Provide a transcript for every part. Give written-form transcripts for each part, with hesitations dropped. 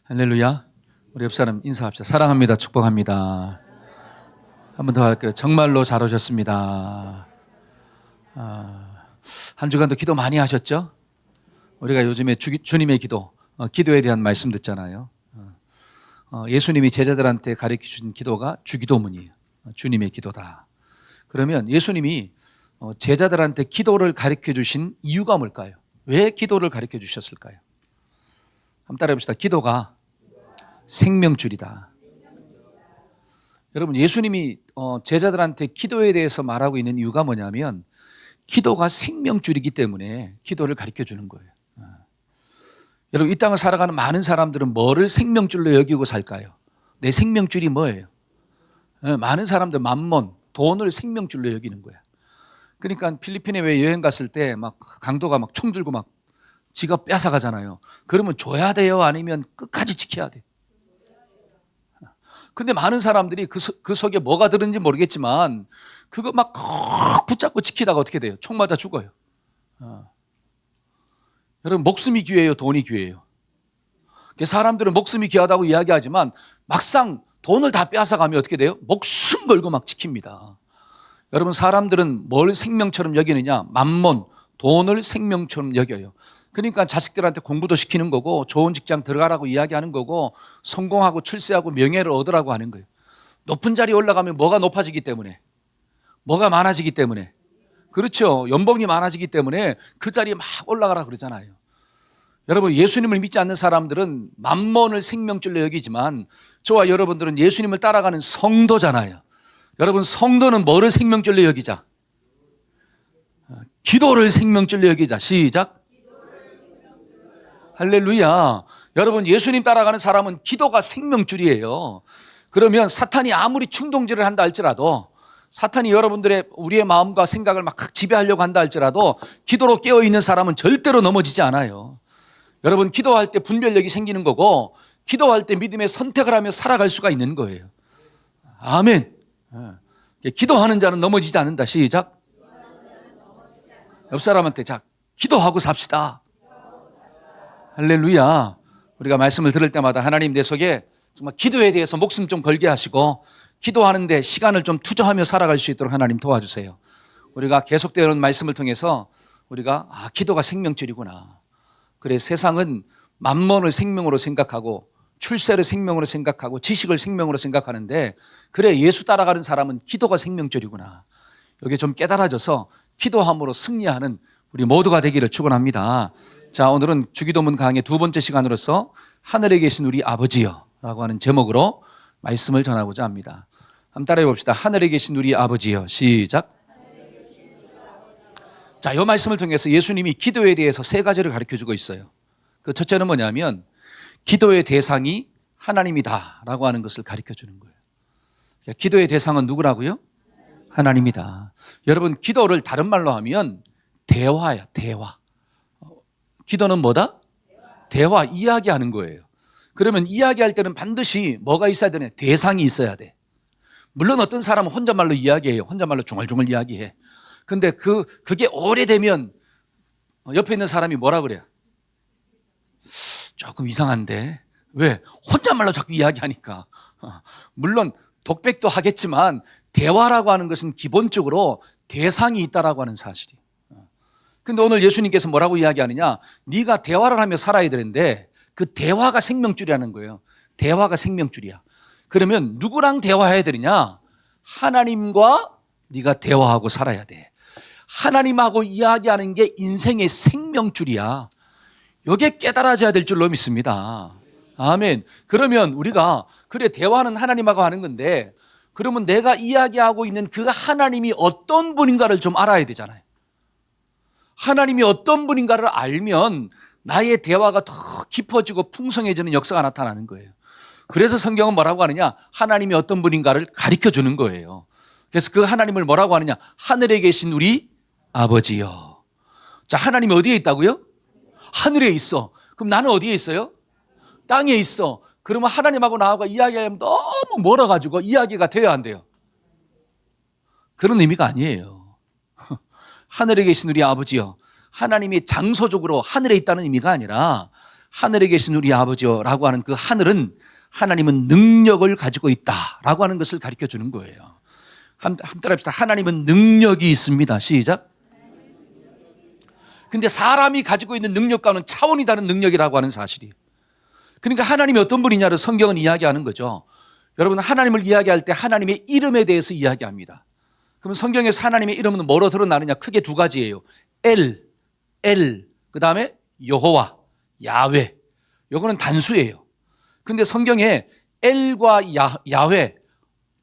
할렐루야. 우리 옆 사람 인사합시다. 사랑합니다. 축복합니다. 한 번 더 할게요. 정말로 잘 오셨습니다. 한 주간도 기도 많이 하셨죠? 우리가 요즘에 주님의 기도, 기도에 대한 말씀 듣잖아요. 예수님이 제자들한테 가르쳐 주신 기도가 주기도문이에요. 주님의 기도다. 그러면 예수님이 제자들한테 기도를 가르쳐 주신 이유가 뭘까요? 왜 기도를 가르쳐 주셨을까요? 한번 따라해 봅시다. 기도가 생명줄이다. 여러분, 예수님이 제자들한테 기도에 대해서 말하고 있는 이유가 뭐냐면 기도가 생명줄이기 때문에 기도를 가르쳐 주는 거예요. 여러분, 이 땅을 살아가는 많은 사람들은 뭐를 생명줄로 여기고 살까요? 내 생명줄이 뭐예요? 많은 사람들 만몬, 돈을 생명줄로 여기는 거야. 그러니까 필리핀에 왜 여행 갔을 때 막 강도가 막 총 들고 막 지가 뺏어가잖아요. 그러면 줘야 돼요? 아니면 끝까지 지켜야 돼요? 근데 많은 사람들이 그 속에 뭐가 들은지 모르겠지만 그거 막 붙잡고 지키다가 어떻게 돼요? 총 맞아 죽어요. 여러분, 목숨이 귀해요? 돈이 귀해요? 사람들은 목숨이 귀하다고 이야기하지만 막상 돈을 다 빼앗아가면 어떻게 돼요? 목숨 걸고 막 지킵니다. 여러분, 사람들은 뭘 생명처럼 여기느냐? 만몬, 돈을 생명처럼 여겨요. 그러니까 자식들한테 공부도 시키는 거고 좋은 직장 들어가라고 이야기하는 거고 성공하고 출세하고 명예를 얻으라고 하는 거예요. 높은 자리에 올라가면 뭐가 높아지기 때문에, 뭐가 많아지기 때문에, 그렇죠. 연봉이 많아지기 때문에 그 자리에 막 올라가라 그러잖아요. 여러분, 예수님을 믿지 않는 사람들은 만몬을 생명줄로 여기지만 저와 여러분들은 예수님을 따라가는 성도잖아요. 여러분, 성도는 뭐를 생명줄로 여기자? 기도를 생명줄로 여기자. 시작. 할렐루야. 여러분, 예수님 따라가는 사람은 기도가 생명줄이에요. 그러면 사탄이 아무리 충동질을 한다 할지라도, 사탄이 우리의 마음과 생각을 막 지배하려고 한다 할지라도 기도로 깨어있는 사람은 절대로 넘어지지 않아요. 여러분, 기도할 때 분별력이 생기는 거고 기도할 때 믿음의 선택을 하며 살아갈 수가 있는 거예요. 아멘. 기도하는 자는 넘어지지 않는다. 시작. 옆 사람한테 자, 기도하고 삽시다. 할렐루야. 우리가 말씀을 들을 때마다 하나님, 내 속에 정말 기도에 대해서 목숨 좀 걸게 하시고 기도하는데 시간을 좀 투자하며 살아갈 수 있도록 하나님 도와주세요. 우리가 계속되는 말씀을 통해서 우리가 기도가 생명줄이구나. 그래, 세상은 만몬을 생명으로 생각하고 출세를 생명으로 생각하고 지식을 생명으로 생각하는데, 그래, 예수 따라가는 사람은 기도가 생명줄이구나. 이게 좀 깨달아져서 기도함으로 승리하는 우리 모두가 되기를 축원합니다. 자, 오늘은 주기도문 강의 두 번째 시간으로서 하늘에 계신 우리 아버지여 라고 하는 제목으로 말씀을 전하고자 합니다. 한번 따라해 봅시다. 하늘에 계신 우리 아버지여. 시작. 자, 이 말씀을 통해서 예수님이 기도에 대해서 세 가지를 가르쳐 주고 있어요. 그 첫째는 뭐냐면 기도의 대상이 하나님이다 라고 하는 것을 가르쳐 주는 거예요. 기도의 대상은 누구라고요? 하나님이다. 여러분, 기도를 다른 말로 하면 대화야, 대화. 기도는 뭐다? 대화, 이야기하는 거예요. 그러면 이야기할 때는 반드시 뭐가 있어야 되냐? 대상이 있어야 돼. 물론 어떤 사람은 혼잣말로 이야기해요. 혼잣말로 중얼중얼 이야기해. 근데 그게 오래되면 옆에 있는 사람이 뭐라 그래요? 조금 이상한데? 왜? 혼잣말로 자꾸 이야기하니까. 물론 독백도 하겠지만 대화라고 하는 것은 기본적으로 대상이 있다라고 하는 사실이에요. 근데 오늘 예수님께서 뭐라고 이야기하느냐? 네가 대화를 하며 살아야 되는데 그 대화가 생명줄이라는 거예요. 대화가 생명줄이야. 그러면 누구랑 대화해야 되느냐? 하나님과 네가 대화하고 살아야 돼. 하나님하고 이야기하는 게 인생의 생명줄이야. 이게 깨달아져야 될 줄로 믿습니다. 아멘. 그러면 우리가 그래, 대화는 하나님하고 하는 건데 그러면 내가 이야기하고 있는 그 하나님이 어떤 분인가를 좀 알아야 되잖아요. 하나님이 어떤 분인가를 알면 나의 대화가 더 깊어지고 풍성해지는 역사가 나타나는 거예요. 그래서 성경은 뭐라고 하느냐? 하나님이 어떤 분인가를 가르쳐 주는 거예요. 그래서 그 하나님을 뭐라고 하느냐? 하늘에 계신 우리 아버지요. 자, 하나님이 어디에 있다고요? 하늘에 있어. 그럼 나는 어디에 있어요? 땅에 있어. 그러면 하나님하고 나하고 이야기하면 너무 멀어가지고 이야기가 돼야 안 돼요? 그런 의미가 아니에요. 하늘에 계신 우리 아버지요. 하나님이 장소적으로 하늘에 있다는 의미가 아니라 하늘에 계신 우리 아버지여라고 하는 그 하늘은 하나님은 능력을 가지고 있다라고 하는 것을 가르쳐 주는 거예요. 함께 합시다. 하나님은 능력이 있습니다. 시작. 근데 사람이 가지고 있는 능력과는 차원이 다른 능력이라고 하는 사실이에요. 그러니까 하나님이 어떤 분이냐를 성경은 이야기하는 거죠. 여러분, 하나님을 이야기할 때 하나님의 이름에 대해서 이야기합니다. 그럼 성경에서 하나님의 이름은 뭐로 드러나느냐? 크게 두 가지예요. 엘, 그 다음에 여호와, 야훼. 요거는 단수예요. 근데 성경에 엘과 야훼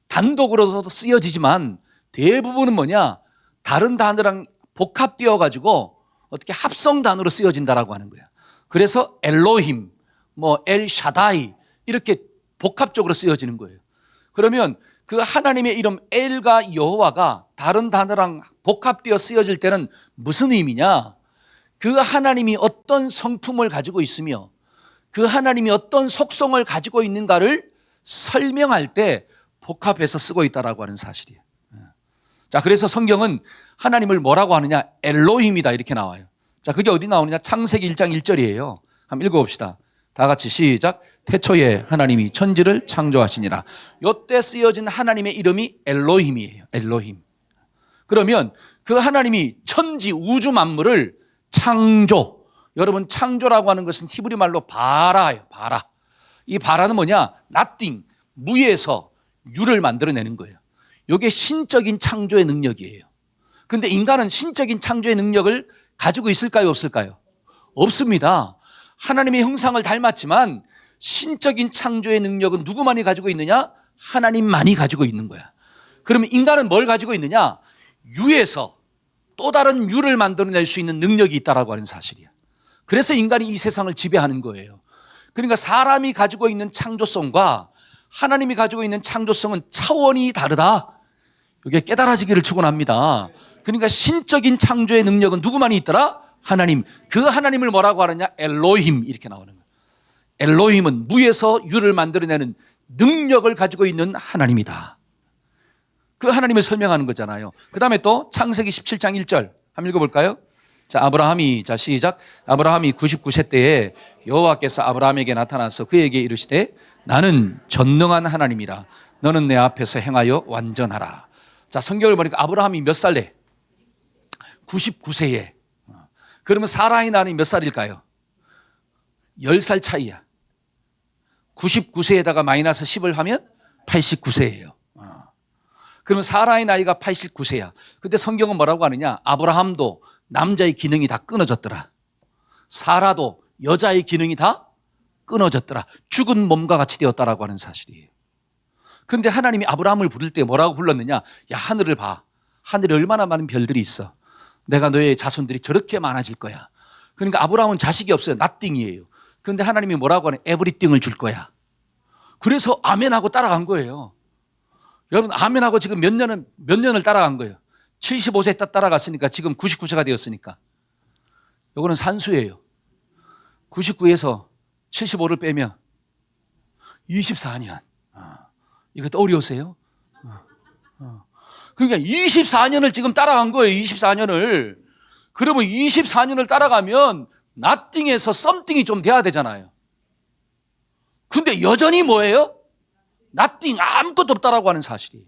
단독으로도 쓰여지지만 대부분은 뭐냐? 다른 단어랑 복합되어 가지고 어떻게 합성 단어로 쓰여진다라고 하는 거야. 그래서 엘로힘, 엘샤다이 이렇게 복합적으로 쓰여지는 거예요. 그러면 그 하나님의 이름 엘과 여호와가 다른 단어랑 복합되어 쓰여질 때는 무슨 의미냐? 그 하나님이 어떤 성품을 가지고 있으며 그 하나님이 어떤 속성을 가지고 있는가를 설명할 때 복합해서 쓰고 있다라고 하는 사실이에요. 자, 그래서 성경은 하나님을 뭐라고 하느냐? 엘로힘이다 이렇게 나와요. 자, 그게 어디 나오느냐? 창세기 1장 1절이에요. 한번 읽어봅시다. 다 같이 시작. 태초에 하나님이 천지를 창조하시니라. 이때 쓰여진 하나님의 이름이 엘로힘이에요. 엘로힘. 그러면 그 하나님이 천지 우주 만물을 창조. 여러분, 창조라고 하는 것은 히브리 말로 바라예요. 바라. 이 바라는 뭐냐? nothing, 무에서 유를 만들어내는 거예요. 이게 신적인 창조의 능력이에요. 근데 인간은 신적인 창조의 능력을 가지고 있을까요? 없을까요? 없습니다. 하나님의 형상을 닮았지만 신적인 창조의 능력은 누구만이 가지고 있느냐? 하나님만이 가지고 있는 거야. 그러면 인간은 뭘 가지고 있느냐? 유에서 또 다른 유를 만들어낼 수 있는 능력이 있다라고 하는 사실이야. 그래서 인간이 이 세상을 지배하는 거예요. 그러니까 사람이 가지고 있는 창조성과 하나님이 가지고 있는 창조성은 차원이 다르다. 이게 깨달아지기를 축원합니다. 그러니까 신적인 창조의 능력은 누구만이 있더라? 하나님. 그 하나님을 뭐라고 하느냐? 엘로힘 이렇게 나오는 거예요. 엘로힘은 무에서 유를 만들어내는 능력을 가지고 있는 하나님이다. 그 하나님을 설명하는 거잖아요. 그 다음에 또 창세기 17장 1절 한번 읽어볼까요? 자, 아브라함이, 자, 시작. 아브라함이 99세 때에 여호와께서 아브라함에게 나타나서 그에게 이르시되 나는 전능한 하나님이라 너는 내 앞에서 행하여 완전하라. 자, 성경을 보니까 아브라함이 몇 살래? 99세에. 그러면 사라의 나이는 몇 살일까요? 10살 차이야. 99세에다가 마이너스 10을 하면 89세예요. 그러면 사라의 나이가 89세야. 근데 성경은 뭐라고 하느냐? 아브라함도 남자의 기능이 다 끊어졌더라. 사라도 여자의 기능이 다 끊어졌더라. 죽은 몸과 같이 되었다라고 하는 사실이에요. 그런데 하나님이 아브라함을 부를 때 뭐라고 불렀느냐? 야, 하늘을 봐. 하늘에 얼마나 많은 별들이 있어. 내가 너의 자손들이 저렇게 많아질 거야. 그러니까 아브라함은 자식이 없어요. nothing이에요. 그런데 하나님이 뭐라고 하냐? everything을 줄 거야. 그래서 아멘하고 따라간 거예요. 여러분, 아멘하고 지금 몇 년을 따라간 거예요. 75세 따라갔으니까 지금 99세가 되었으니까. 이거는 산수예요. 99에서 75를 빼면 24년. 이것도 어려우세요? 그러니까 24년을 지금 따라간 거예요. 24년을. 그러면 24년을 따라가면 nothing에서 something이 좀 돼야 되잖아요. 근데 여전히 뭐예요? nothing, 아무것도 없다라고 하는 사실이에요.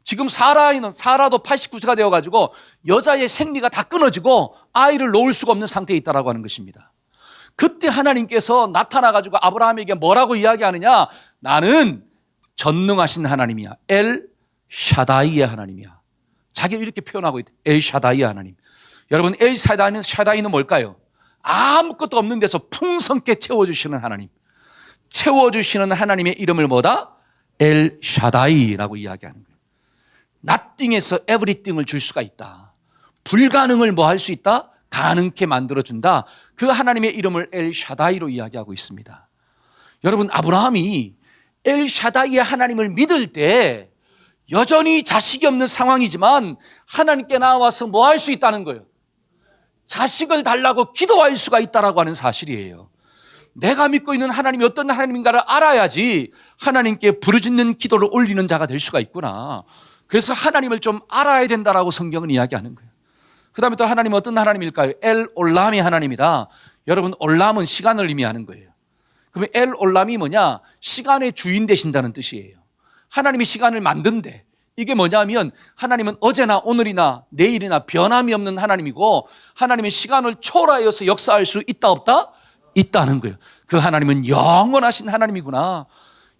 지금 사라도 89세가 되어가지고 여자의 생리가 다 끊어지고 아이를 놓을 수가 없는 상태에 있다라고 하는 것입니다. 그때 하나님께서 나타나가지고 아브라함에게 뭐라고 이야기하느냐? 나는 전능하신 하나님이야. 엘 샤다이의 하나님이야. 자기를 이렇게 표현하고 있다. 엘 샤다이의 하나님. 여러분, 엘 샤다이는 뭘까요? 아무것도 없는 데서 풍성케 채워주시는 하나님. 채워주시는 하나님의 이름을 뭐다? 엘 샤다이라고 이야기하는 거예요. nothing에서 everything을 줄 수가 있다. 불가능을 뭐 할 수 있다? 가능케 만들어준다. 그 하나님의 이름을 엘 샤다이로 이야기하고 있습니다. 여러분, 아브라함이 엘 샤다이의 하나님을 믿을 때 여전히 자식이 없는 상황이지만 하나님께 나와서 뭐 할 수 있다는 거예요? 자식을 달라고 기도할 수가 있다라고 하는 사실이에요. 내가 믿고 있는 하나님이 어떤 하나님인가를 알아야지 하나님께 부르짖는 기도를 올리는 자가 될 수가 있구나. 그래서 하나님을 좀 알아야 된다라고 성경은 이야기하는 거예요. 그 다음에 또 하나님은 어떤 하나님일까요? 엘 올람의 하나님이다. 여러분 올람은 시간을 의미하는 거예요. 그러면 엘 올람이 뭐냐? 시간의 주인 되신다는 뜻이에요. 하나님이 시간을 만든대. 이게 뭐냐면 하나님은 어제나 오늘이나 내일이나 변함이 없는 하나님이고 하나님은 시간을 초월하여서 역사할 수 있다 없다? 있다는 거예요. 그 하나님은 영원하신 하나님이구나.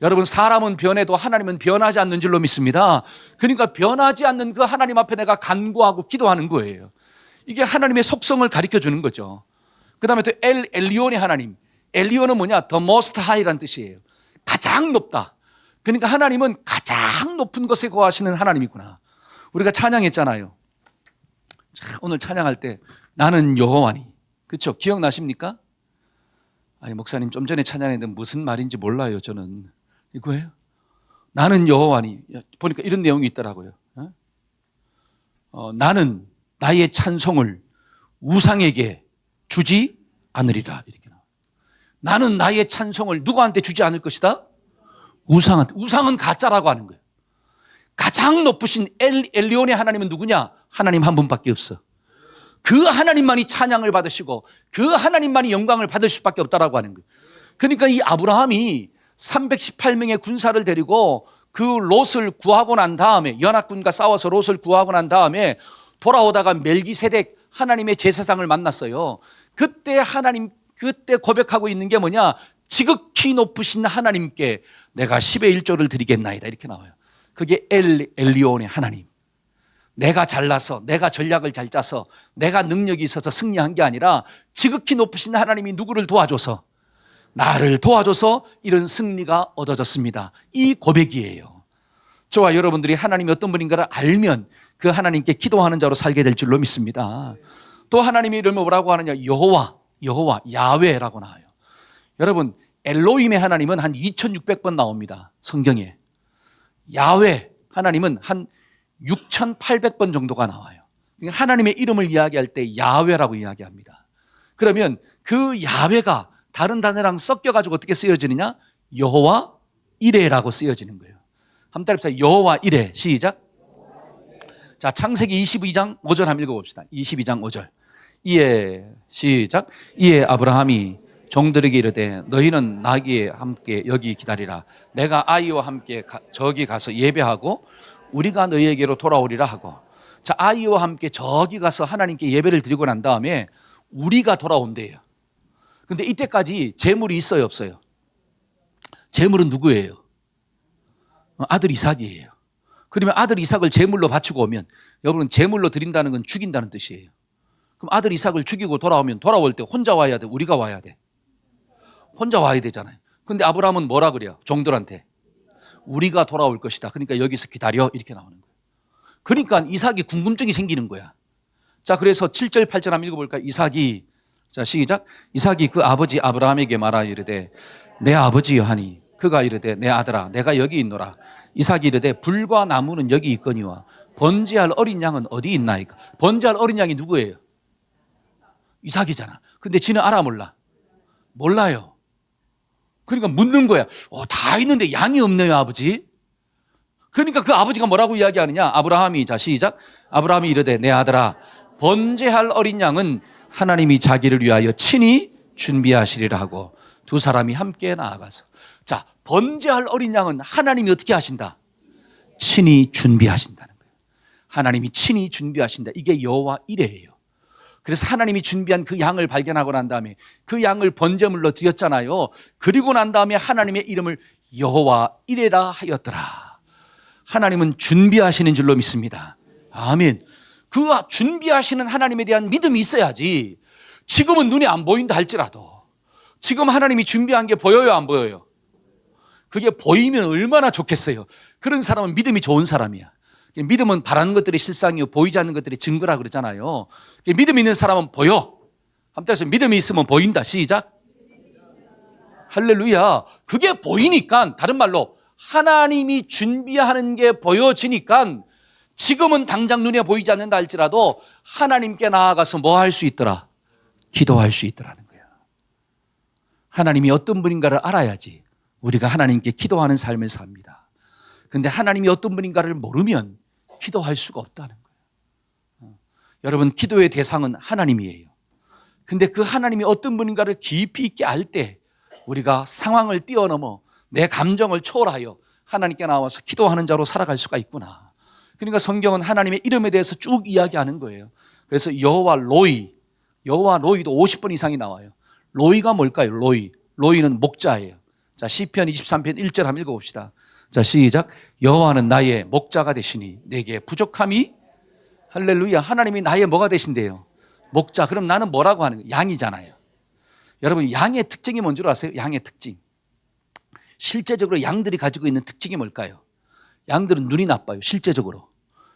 여러분 사람은 변해도 하나님은 변하지 않는 줄로 믿습니다. 그러니까 변하지 않는 그 하나님 앞에 내가 간구하고 기도하는 거예요. 이게 하나님의 속성을 가르쳐 주는 거죠. 그 다음에 또 엘리온의 하나님. 엘리온은 뭐냐? The most high라는 뜻이에요. 가장 높다. 그러니까 하나님은 가장 높은 것에 거하시는 하나님이구나. 우리가 찬양했잖아요. 오늘 찬양할 때 나는 여호와니. 그렇죠? 기억나십니까? 아니 목사님 좀 전에 찬양했는데 무슨 말인지 몰라요. 저는 이거예요. 나는 여호와니. 보니까 이런 내용이 있더라고요. 나는 나의 찬송을 우상에게 주지 않으리라. 이렇게 나와요. 나는 나의 찬송을 누구한테 주지 않을 것이다? 우상한테. 우상은 가짜라고 하는 거예요. 가장 높으신 엘리온의 하나님은 누구냐? 하나님 한 분밖에 없어. 그 하나님만이 찬양을 받으시고 그 하나님만이 영광을 받을 수밖에 없다라고 하는 거예요. 그러니까 이 아브라함이 318명의 군사를 데리고 그 롯을 구하고 난 다음에 연합군과 싸워서 롯을 구하고 난 다음에 돌아오다가 멜기세덱 하나님의 제사장을 만났어요. 그때 고백하고 있는 게 뭐냐? 지극히 높으신 하나님께 내가 10의 1조를 드리겠나이다. 이렇게 나와요. 그게 엘리온의 하나님. 내가 잘나서, 내가 전략을 잘 짜서, 내가 능력이 있어서 승리한 게 아니라 지극히 높으신 하나님이 누구를 도와줘서, 나를 도와줘서 이런 승리가 얻어졌습니다. 이 고백이에요. 저와 여러분들이 하나님이 어떤 분인가를 알면 그 하나님께 기도하는 자로 살게 될 줄로 믿습니다. 또 하나님의 이름을 뭐라고 하느냐? 여호와, 야훼라고 나와요. 여러분 엘로힘의 하나님은 한 2600번 나옵니다. 성경에. 야훼 하나님은 한 6800번 정도가 나와요. 하나님의 이름을 이야기할 때 야훼라고 이야기합니다. 그러면 그 야훼가 다른 단어랑 섞여가지고 어떻게 쓰여지느냐? 여호와 이레라고 쓰여지는 거예요. 한번 따라해보세요. 여호와 이레. 시작. 자, 창세기 22장 5절 한번 읽어봅시다. 22장 5절. 이에 시작. 이에 아브라함이 종들에게 이르되 너희는 나에게 함께 여기 기다리라. 내가 아이와 함께 저기 가서 예배하고 우리가 너희에게로 돌아오리라 하고. 자, 아이와 함께 저기 가서 하나님께 예배를 드리고 난 다음에 우리가 돌아온대요. 근데 이때까지 재물이 있어요, 없어요? 재물은 누구예요? 아들 이삭이에요. 그러면 아들 이삭을 제물로 바치고 오면 여러분 제물로 드린다는 건 죽인다는 뜻이에요. 그럼 아들 이삭을 죽이고 돌아오면 돌아올 때 혼자 와야 돼? 우리가 와야 돼? 혼자 와야 되잖아요. 근데 아브라함은 뭐라 그래요? 종들한테 우리가 돌아올 것이다. 그러니까 여기서 기다려 이렇게 나오는 거예요. 그러니까 이삭이 궁금증이 생기는 거야. 자, 그래서 7절 8절 한번 읽어볼까요? 이삭이, 자 시작. 이삭이 그 아버지 아브라함에게 말하 이르되 내 아버지여 하니 그가 이르되 내 아들아 내가 여기 있노라. 이삭이 이르되 불과 나무는 여기 있거니와 번제할 어린 양은 어디 있나이까. 번제할 어린 양이 누구예요? 이삭이잖아. 근데 지는 알아 몰라? 몰라요. 그러니까 묻는 거야. 다 있는데 양이 없네요, 아버지. 그러니까 그 아버지가 뭐라고 이야기하느냐? 아브라함이, 자 시작. 아브라함이 이르되 내 아들아 번제할 어린 양은 하나님이 자기를 위하여 친히 준비하시리라 하고 두 사람이 함께 나아가서. 자, 번제할 어린 양은 하나님이 어떻게 하신다? 친히 준비하신다는 거예요. 하나님이 친히 준비하신다. 이게 여호와 이레예요. 그래서 하나님이 준비한 그 양을 발견하고 난 다음에 그 양을 번제물로 드렸잖아요. 그리고 난 다음에 하나님의 이름을 여호와 이레라 하였더라. 하나님은 준비하시는 줄로 믿습니다. 아멘. 그 준비하시는 하나님에 대한 믿음이 있어야지. 지금은 눈에 안 보인다 할지라도 지금 하나님이 준비한 게 보여요, 안 보여요? 그게 보이면 얼마나 좋겠어요. 그런 사람은 믿음이 좋은 사람이야. 믿음은 바라는 것들이 실상이고 보이지 않는 것들이 증거라 그러잖아요. 믿음 있는 사람은 보여. 한번 따라서 믿음이 있으면 보인다. 시작. 할렐루야. 그게 보이니까, 다른 말로 하나님이 준비하는 게 보여지니까 지금은 당장 눈에 보이지 않는다 할지라도 하나님께 나아가서 뭐 할 수 있더라? 기도할 수 있더라는 거예요. 하나님이 어떤 분인가를 알아야지 우리가 하나님께 기도하는 삶을 삽니다. 그런데 하나님이 어떤 분인가를 모르면 기도할 수가 없다는 거예요. 여러분, 기도의 대상은 하나님이에요. 근데 그 하나님이 어떤 분인가를 깊이 있게 알 때 우리가 상황을 뛰어넘어 내 감정을 초월하여 하나님께 나와서 기도하는 자로 살아갈 수가 있구나. 그러니까 성경은 하나님의 이름에 대해서 쭉 이야기하는 거예요. 그래서 여호와 로이, 여호와 로이도 50번 이상이 나와요. 로이가 뭘까요? 로이는 목자예요. 자, 시편 23편 1절 한번 읽어봅시다. 자, 시작. 여호와는 나의 목자가 되시니 내게 부족함이, 할렐루야. 하나님이 나의 뭐가 되신대요? 목자. 그럼 나는 뭐라고 하는 거예요? 양이잖아요. 여러분, 양의 특징이 뭔 줄 아세요? 양의 특징. 실제적으로 양들이 가지고 있는 특징이 뭘까요? 양들은 눈이 나빠요, 실제적으로.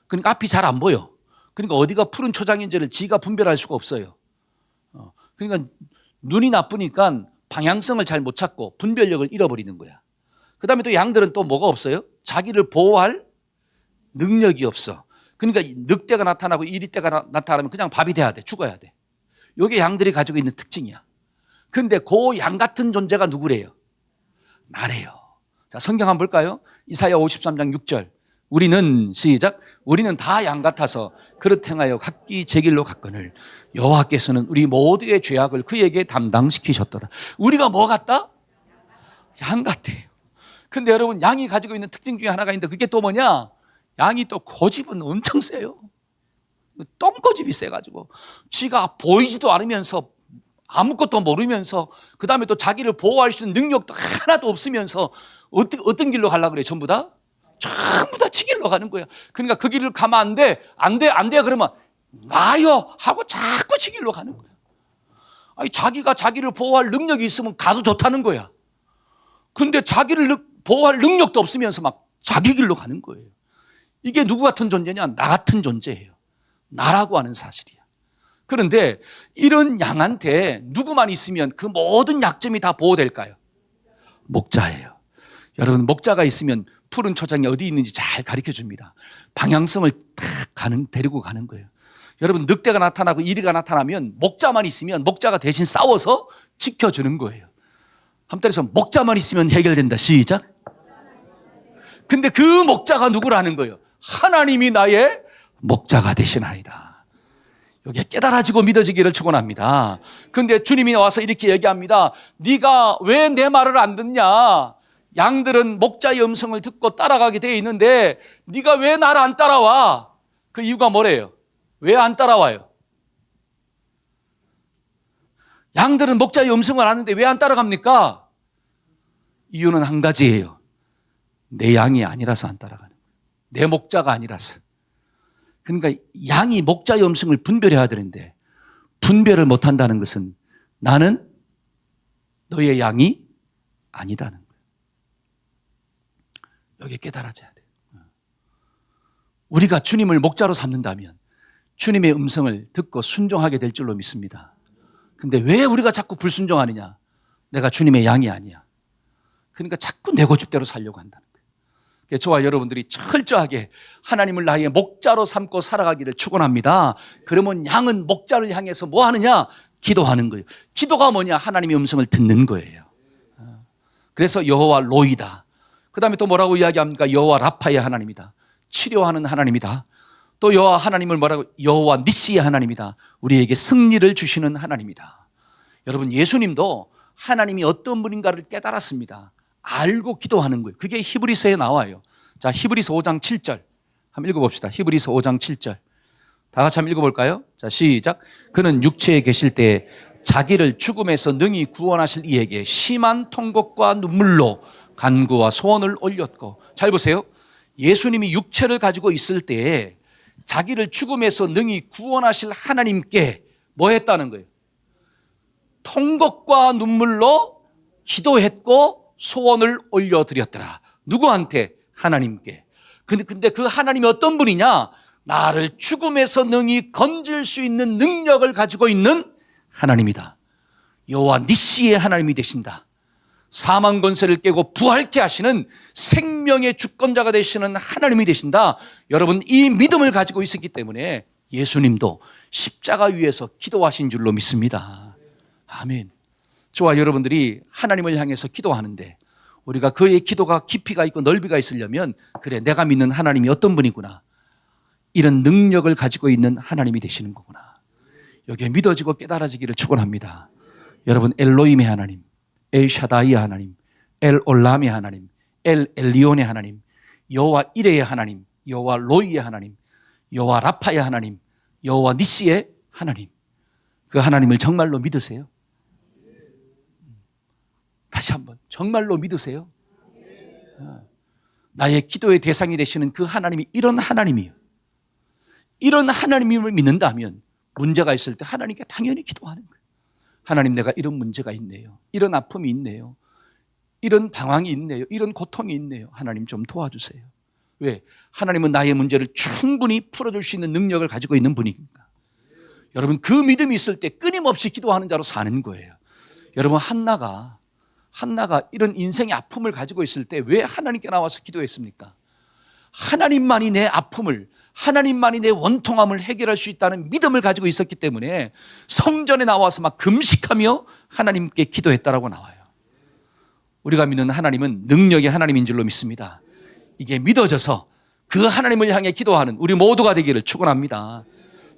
그러니까 앞이 잘 안 보여. 그러니까 어디가 푸른 초장인지를 지가 분별할 수가 없어요. 그러니까 눈이 나쁘니까 방향성을 잘 못 찾고 분별력을 잃어버리는 거야. 그 다음에 또 양들은 또 뭐가 없어요? 자기를 보호할 능력이 없어. 그러니까 늑대가 나타나고 이리떼가 나타나면 그냥 밥이 돼야 돼, 죽어야 돼. 이게 양들이 가지고 있는 특징이야. 근데 그 양 같은 존재가 누구래요? 나래요. 자, 성경 한번 볼까요? 이사야 53장 6절. 우리는, 시작. 우리는 다 양 같아서 그릇 행하여 각기 제 길로 갔거늘 여호와께서는 우리 모두의 죄악을 그에게 담당시키셨도다. 우리가 뭐 같다? 양 같아요. 근데 여러분, 양이 가지고 있는 특징 중에 하나가 있는데 그게 또 뭐냐? 양이 또 고집은 엄청 세요. 똥고집이 세가지고 지가 보이지도 않으면서 아무것도 모르면서 그 다음에 또 자기를 보호할 수 있는 능력도 하나도 없으면서 어떤 길로 가려고 그래? 전부 다 지 길로 가는 거야. 그러니까 그 길을 가면 안 돼. 그러면 나요 하고 자꾸 지 길로 가는 거야. 아니, 자기가 자기를 보호할 능력이 있으면 가도 좋다는 거야. 근데 자기를 보호할 능력도 없으면서 막 자기 길로 가는 거예요. 이게 누구 같은 존재냐? 나 같은 존재예요. 나라고 하는 사실이야. 그런데 이런 양한테 누구만 있으면 그 모든 약점이 다 보호될까요? 목자예요. 여러분, 목자가 있으면 푸른 초장이 어디 있는지 잘 가르쳐 줍니다. 방향성을 딱 데리고 가는 거예요. 여러분, 늑대가 나타나고 이리가 나타나면 목자만 있으면 목자가 대신 싸워서 지켜주는 거예요. 한때에서 목자만 있으면 해결된다. 시작. 근데 그 목자가 누구라는 거예요? 하나님이 나의 목자가 되시나이다. 이게 깨달아지고 믿어지기를 축원합니다. 근데 주님이 와서 이렇게 얘기합니다. 네가 왜 내 말을 안 듣냐? 양들은 목자의 음성을 듣고 따라가게 되어 있는데 네가 왜 나를 안 따라와? 그 이유가 뭐래요? 왜 안 따라와요? 양들은 목자의 음성을 아는데 왜 안 따라갑니까? 이유는 한 가지예요. 내 양이 아니라서 안 따라가는 거예요. 내 목자가 아니라서. 그러니까 양이 목자의 음성을 분별해야 되는데 분별을 못한다는 것은 나는 너의 양이 아니다는 거예요. 여기 깨달아져야 돼요. 우리가 주님을 목자로 삼는다면 주님의 음성을 듣고 순종하게 될 줄로 믿습니다. 근데 왜 우리가 자꾸 불순종하느냐? 내가 주님의 양이 아니야. 그러니까 자꾸 내 고집대로 살려고 한다는 거예요. 그래서 저와 여러분들이 철저하게 하나님을 나의 목자로 삼고 살아가기를 축원합니다. 그러면 양은 목자를 향해서 뭐 하느냐? 기도하는 거예요. 기도가 뭐냐? 하나님의 음성을 듣는 거예요. 그래서 여호와 로이다. 그 다음에 또 뭐라고 이야기합니까? 여호와 라파의 하나님이다. 치료하는 하나님이다. 또 여호와 하나님을 뭐라고? 여호와 니시의 하나님이다. 우리에게 승리를 주시는 하나님이다. 여러분, 예수님도 하나님이 어떤 분인가를 깨달았습니다. 알고 기도하는 거예요. 그게 히브리서에 나와요. 자, 히브리서 5장 7절 한번 읽어봅시다. 히브리서 5장 7절 다 같이 한번 읽어볼까요? 자, 시작. 그는 육체에 계실 때 자기를 죽음에서 능히 구원하실 이에게 심한 통곡과 눈물로 간구와 소원을 올렸고. 잘 보세요. 예수님이 육체를 가지고 있을 때에 자기를 죽음에서 능히 구원하실 하나님께 뭐 했다는 거예요? 통곡과 눈물로 기도했고 소원을 올려드렸더라. 누구한테? 하나님께. 근데 그 하나님이 어떤 분이냐? 나를 죽음에서 능히 건질 수 있는 능력을 가지고 있는 하나님이다. 여호와 니시의 하나님이 되신다. 사망 권세를 깨고 부활케 하시는 생명의 주권자가 되시는 하나님이 되신다. 여러분, 이 믿음을 가지고 있었기 때문에 예수님도 십자가 위에서 기도하신 줄로 믿습니다. 아멘. 저와 여러분들이 하나님을 향해서 기도하는데 우리가 그의 기도가 깊이가 있고 넓이가 있으려면 그래, 내가 믿는 하나님이 어떤 분이구나, 이런 능력을 가지고 있는 하나님이 되시는 거구나. 여기에 믿어지고 깨달아지기를 축원합니다. 여러분, 엘로힘의 하나님, 엘샤다이의 하나님, 엘올람의 하나님, 엘엘리온의 하나님, 여호와 이레의 하나님, 여호와 로이의 하나님, 여호와 라파의 하나님, 여호와 니시의 하나님, 그 하나님을 정말로 믿으세요? 다시 한번, 정말로 믿으세요? 나의 기도의 대상이 되시는 그 하나님이 이런 하나님이에요. 이런 하나님을 믿는다면 문제가 있을 때 하나님께 당연히 기도하는 거예요. 하나님, 내가 이런 문제가 있네요. 이런 아픔이 있네요. 이런 방황이 있네요. 이런 고통이 있네요. 하나님 좀 도와주세요. 왜? 하나님은 나의 문제를 충분히 풀어줄 수 있는 능력을 가지고 있는 분이니까. 여러분, 그 믿음이 있을 때 끊임없이 기도하는 자로 사는 거예요. 여러분, 한나가 이런 인생의 아픔을 가지고 있을 때 왜 하나님께 나와서 기도했습니까? 하나님만이 내 아픔을, 하나님만이 내 원통함을 해결할 수 있다는 믿음을 가지고 있었기 때문에 성전에 나와서 막 금식하며 하나님께 기도했다라고 나와요. 우리가 믿는 하나님은 능력의 하나님인 줄로 믿습니다. 이게 믿어져서 그 하나님을 향해 기도하는 우리 모두가 되기를 축원합니다.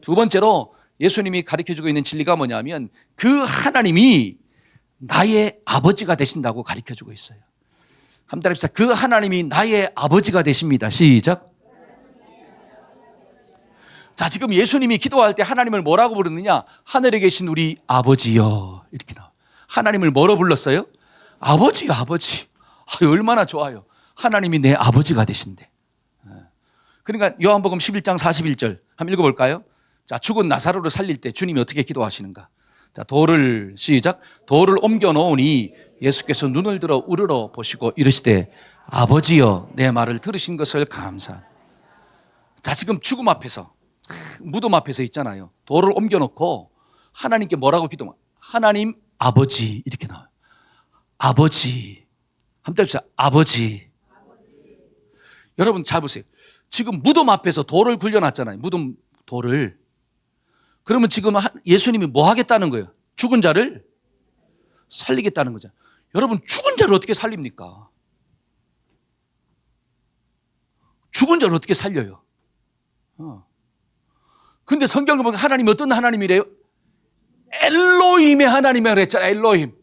두 번째로 예수님이 가르쳐주고 있는 진리가 뭐냐면 그 하나님이 나의 아버지가 되신다고 가르쳐주고 있어요. 한번 따라합시다. 그 하나님이 나의 아버지가 되십니다. 시작. 자, 지금 예수님이 기도할 때 하나님을 뭐라고 부르느냐? 하늘에 계신 우리 아버지여, 이렇게 나와요. 하나님을 뭐로 불렀어요? 아버지요, 아버지. 얼마나 좋아요. 하나님이 내 아버지가 되신대. 그러니까 요한복음 11장 41절 한번 읽어볼까요? 자, 죽은 나사로를 살릴 때 주님이 어떻게 기도하시는가? 자, 돌을 시작. 돌을 옮겨 놓으니 예수께서 눈을 들어 우러러 보시고 이르시되 아버지여, 내 말을 들으신 것을 감사합니다. 자, 지금 죽음 앞에서, 무덤 앞에서 있잖아요. 돌을 옮겨 놓고 하나님께 뭐라고 기도하면 하나님 아버지, 이렇게 나와요. 아버지. 한번 해봅시다. 아버지. 여러분 잘 보세요. 지금 무덤 앞에서 돌을 굴려놨잖아요. 무덤 돌을. 그러면 지금 예수님이 뭐 하겠다는 거예요? 죽은 자를 살리겠다는 거죠. 여러분, 죽은 자를 어떻게 살립니까? 죽은 자를 어떻게 살려요? 근데 성경을 보면 하나님이 어떤 하나님이래요? 엘로힘의 하나님이라고 그랬잖아요. 엘로힘.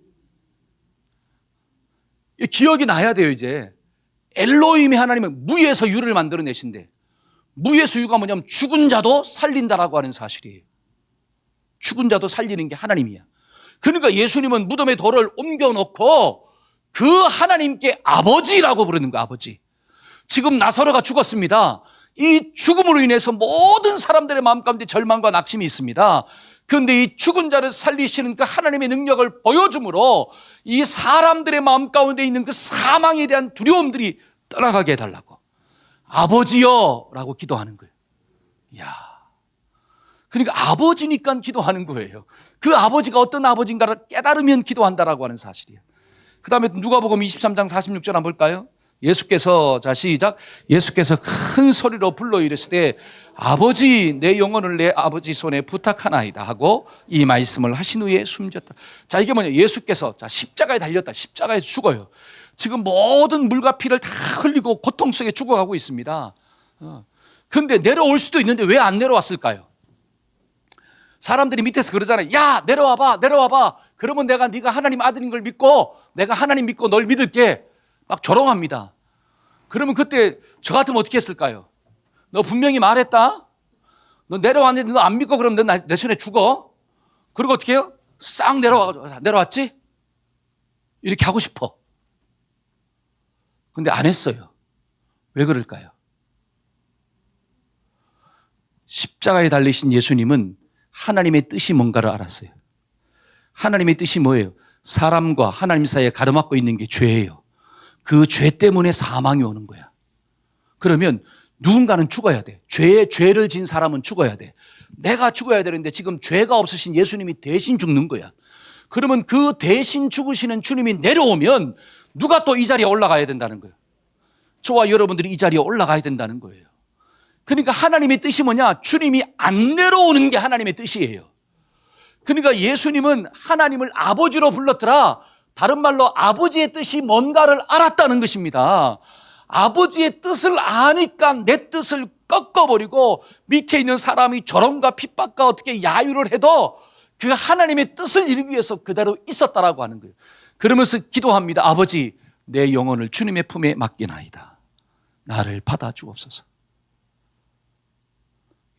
기억이 나야 돼요, 이제. 엘로힘의 하나님은 무에서 유를 만들어내신대. 무에서 유가 뭐냐면 죽은 자도 살린다라고 하는 사실이에요. 죽은 자도 살리는 게 하나님이야. 그러니까 예수님은 무덤에 돌을 옮겨놓고 그 하나님께 아버지라고 부르는 거야, 아버지. 지금 나사로가 죽었습니다. 이 죽음으로 인해서 모든 사람들의 마음 가운데 절망과 낙심이 있습니다. 그런데 이 죽은 자를 살리시는 그 하나님의 능력을 보여줌으로 이 사람들의 마음 가운데 있는 그 사망에 대한 두려움들이 떠나가게 해달라고. 아버지여 라고 기도하는 거예요. 이야. 그러니까 아버지니까 기도하는 거예요. 그 아버지가 어떤 아버지인가를 깨달으면 기도한다라고 하는 사실이에요. 그 다음에 누가복음 23장 46절 한번 볼까요? 예수께서, 자 시작. 예수께서 큰 소리로 불러 이르시되 아버지, 내 영혼을 내 아버지 손에 부탁하나이다 하고 이 말씀을 하신 후에 숨졌다. 자, 이게 뭐냐? 예수께서 자 십자가에 달렸다. 십자가에 죽어요. 지금 모든 물과 피를 다 흘리고 고통 속에 죽어가고 있습니다. 그런데 내려올 수도 있는데 왜 안 내려왔을까요? 사람들이 밑에서 그러잖아요. 야, 내려와봐, 내려와봐. 그러면 내가 네가 하나님 아들인 걸 믿고 내가 하나님 믿고 널 믿을게. 막 조롱합니다. 그러면 그때 저 같으면 어떻게 했을까요? 너 분명히 말했다. 너 내려왔는데 너 안 믿고 그러면 너 내 손에 죽어. 그리고 어떻게 해요? 싹 내려왔지? 이렇게 하고 싶어. 근데 안 했어요. 왜 그럴까요? 십자가에 달리신 예수님은 하나님의 뜻이 뭔가를 알았어요. 하나님의 뜻이 뭐예요? 사람과 하나님 사이에 가로막고 있는 게 죄예요. 그 죄 때문에 사망이 오는 거야. 그러면 누군가는 죽어야 돼. 죄를 진 사람은 죽어야 돼. 내가 죽어야 되는데 지금 죄가 없으신 예수님이 대신 죽는 거야. 그러면 그 대신 죽으시는 주님이 내려오면 누가 또 이 자리에 올라가야 된다는 거예요. 저와 여러분들이 이 자리에 올라가야 된다는 거예요. 그러니까 하나님의 뜻이 뭐냐? 주님이 안 내려오는 게 하나님의 뜻이에요. 그러니까 예수님은 하나님을 아버지로 불렀더라. 다른 말로 아버지의 뜻이 뭔가를 알았다는 것입니다. 아버지의 뜻을 아니까 내 뜻을 꺾어버리고 밑에 있는 사람이 조롱과 핍박과 어떻게 야유를 해도 그 하나님의 뜻을 이루기 위해서 그대로 있었다라고 하는 거예요. 그러면서 기도합니다. 아버지, 내 영혼을 주님의 품에 맡기나이다. 나를 받아주옵소서.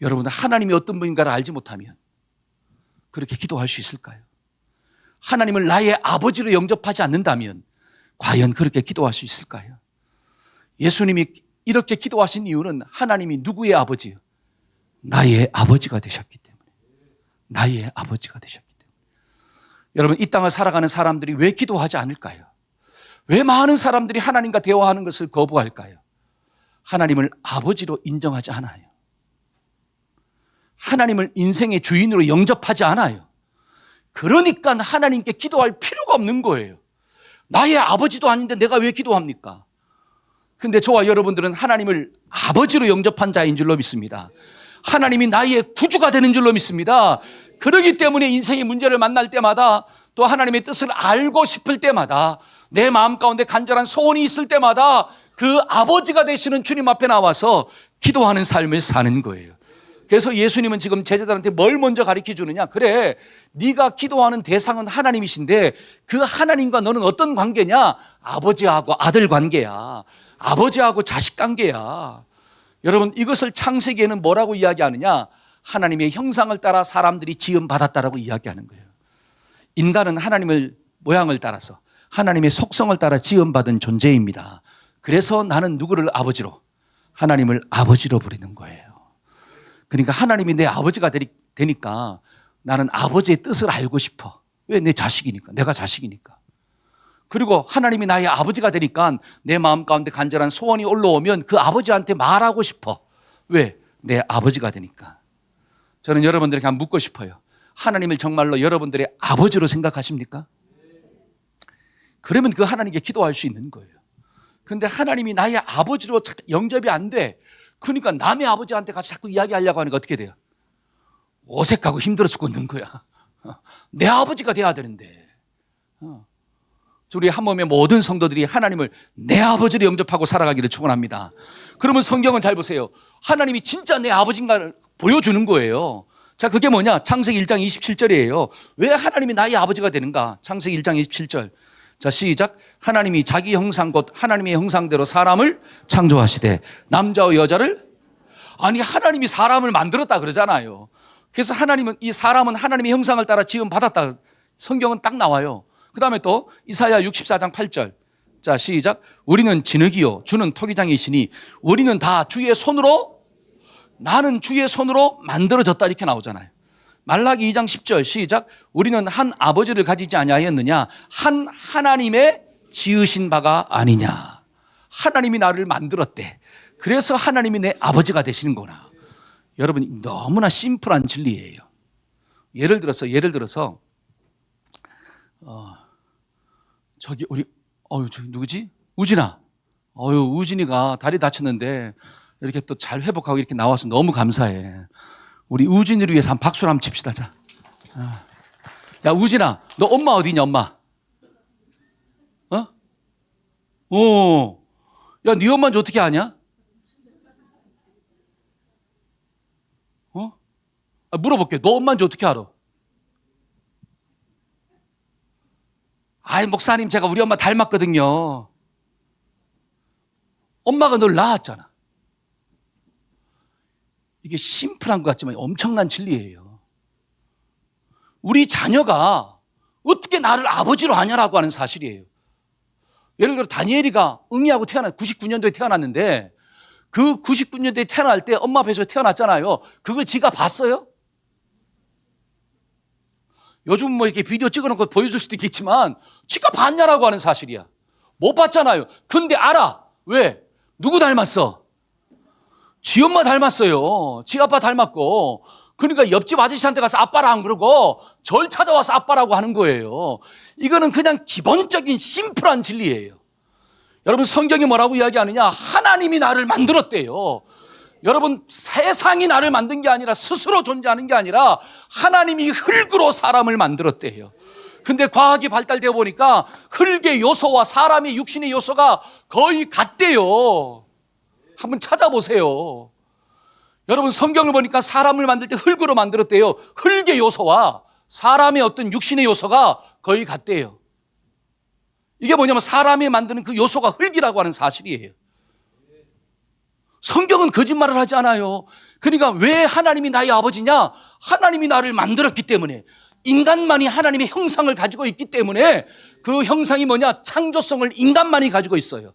여러분, 하나님이 어떤 분인가를 알지 못하면 그렇게 기도할 수 있을까요? 하나님을 나의 아버지로 영접하지 않는다면 과연 그렇게 기도할 수 있을까요? 예수님이 이렇게 기도하신 이유는 하나님이 누구의 아버지요? 나의 아버지가 되셨기 때문에. 나의 아버지가 되셨기 때문에. 여러분, 이 땅을 살아가는 사람들이 왜 기도하지 않을까요? 왜 많은 사람들이 하나님과 대화하는 것을 거부할까요? 하나님을 아버지로 인정하지 않아요. 하나님을 인생의 주인으로 영접하지 않아요. 그러니까 하나님께 기도할 필요가 없는 거예요. 나의 아버지도 아닌데 내가 왜 기도합니까? 근데 저와 여러분들은 하나님을 아버지로 영접한 자인 줄로 믿습니다. 하나님이 나의 구주가 되는 줄로 믿습니다. 그렇기 때문에 인생의 문제를 만날 때마다 또 하나님의 뜻을 알고 싶을 때마다 내 마음 가운데 간절한 소원이 있을 때마다 그 아버지가 되시는 주님 앞에 나와서 기도하는 삶을 사는 거예요. 그래서 예수님은 지금 제자들한테 뭘 먼저 가르쳐 주느냐? 그래, 네가 기도하는 대상은 하나님이신데 그 하나님과 너는 어떤 관계냐? 아버지하고 아들 관계야. 아버지하고 자식 관계야. 여러분, 이것을 창세기에는 뭐라고 이야기하느냐? 하나님의 형상을 따라 사람들이 지음받았다라고 이야기하는 거예요. 인간은 하나님의 모양을 따라서 하나님의 속성을 따라 지음받은 존재입니다. 그래서 나는 누구를 아버지로? 하나님을 아버지로 부르는 거예요. 그러니까 하나님이 내 아버지가 되니까 나는 아버지의 뜻을 알고 싶어. 왜? 내 자식이니까. 내가 자식이니까. 그리고 하나님이 나의 아버지가 되니까 내 마음 가운데 간절한 소원이 올라오면 그 아버지한테 말하고 싶어. 왜? 내 아버지가 되니까. 저는 여러분들에게 한번 묻고 싶어요. 하나님을 정말로 여러분들의 아버지로 생각하십니까? 그러면 그 하나님께 기도할 수 있는 거예요. 그런데 하나님이 나의 아버지로 영접이 안 돼. 그러니까 남의 아버지한테 가서 자꾸 이야기하려고 하니까 어떻게 돼요? 어색하고 힘들어 죽겠는 거야. 내 아버지가 돼야 되는데. 우리 한 몸의 모든 성도들이 하나님을 내 아버지로 영접하고 살아가기를 축원합니다. 그러면 성경은 잘 보세요. 하나님이 진짜 내 아버지인가를 보여주는 거예요. 자, 그게 뭐냐? 창세기 1장 27절이에요. 왜 하나님이 나의 아버지가 되는가? 창세기 1장 27절. 자, 시작. 하나님이 자기 형상 곧 하나님의 형상대로 사람을 창조하시되 남자와 여자를, 아니 하나님이 사람을 만들었다 그러잖아요. 그래서 하나님은 이 사람은 하나님의 형상을 따라 지음 받았다. 성경은 딱 나와요. 그 다음에 또 이사야 64장 8절. 자, 시작. 우리는 진흙이요 주는 토기장이시니 우리는 다 주의 손으로, 나는 주의 손으로 만들어졌다 이렇게 나오잖아요. 말라기 2장 10절 시작. 우리는 한 아버지를 가지지 아니하였느냐? 한 하나님의 지으신 바가 아니냐? 하나님이 나를 만들었대. 그래서 하나님이 내 아버지가 되시는 거나. 여러분, 너무나 심플한 진리예요. 예를 들어서 저기 우리 저기 누구지? 우진아. 우진이가 다리 다쳤는데 이렇게 또 잘 회복하고 이렇게 나와서 너무 감사해. 우리 우진이를 위해서 한 박수를 한번 칩시다. 자, 야, 우진아, 너 엄마 어디냐, 엄마? 야, 네 엄마인지 어떻게 아냐? 물어볼게. 너 엄마인지 어떻게 알아? 아이, 목사님, 제가 우리 엄마 닮았거든요. 엄마가 널 낳았잖아. 이게 심플한 것 같지만 엄청난 진리예요. 우리 자녀가 어떻게 나를 아버지로 하냐라고 하는 사실이에요. 예를 들어 다니엘이가 응이하고 99년도에 태어났는데 그 99년도에 태어날 때 엄마 뱃속에 태어났잖아요. 그걸 지가 봤어요? 요즘 뭐 이렇게 비디오 찍어놓고 보여줄 수도 있겠지만 지가 봤냐라고 하는 사실이야. 못 봤잖아요. 근데 알아. 왜? 누구 닮았어? 지 엄마 닮았어요. 지 아빠 닮았고. 그러니까 옆집 아저씨한테 가서 아빠라 안 그러고 절 찾아와서 아빠라고 하는 거예요. 이거는 그냥 기본적인 심플한 진리예요. 여러분, 성경이 뭐라고 이야기하느냐? 하나님이 나를 만들었대요. 여러분, 세상이 나를 만든 게 아니라 스스로 존재하는 게 아니라 하나님이 흙으로 사람을 만들었대요. 근데 과학이 발달되어 보니까 흙의 요소와 사람의 육신의 요소가 거의 같대요. 한번 찾아보세요. 여러분 성경을 보니까 사람을 만들 때 흙으로 만들었대요. 흙의 요소와 사람의 어떤 육신의 요소가 거의 같대요. 이게 뭐냐면 사람이 만드는 그 요소가 흙이라고 하는 사실이에요. 성경은 거짓말을 하지 않아요. 그러니까 왜 하나님이 나의 아버지냐? 하나님이 나를 만들었기 때문에, 인간만이 하나님의 형상을 가지고 있기 때문에, 그 형상이 뭐냐? 창조성을 인간만이 가지고 있어요.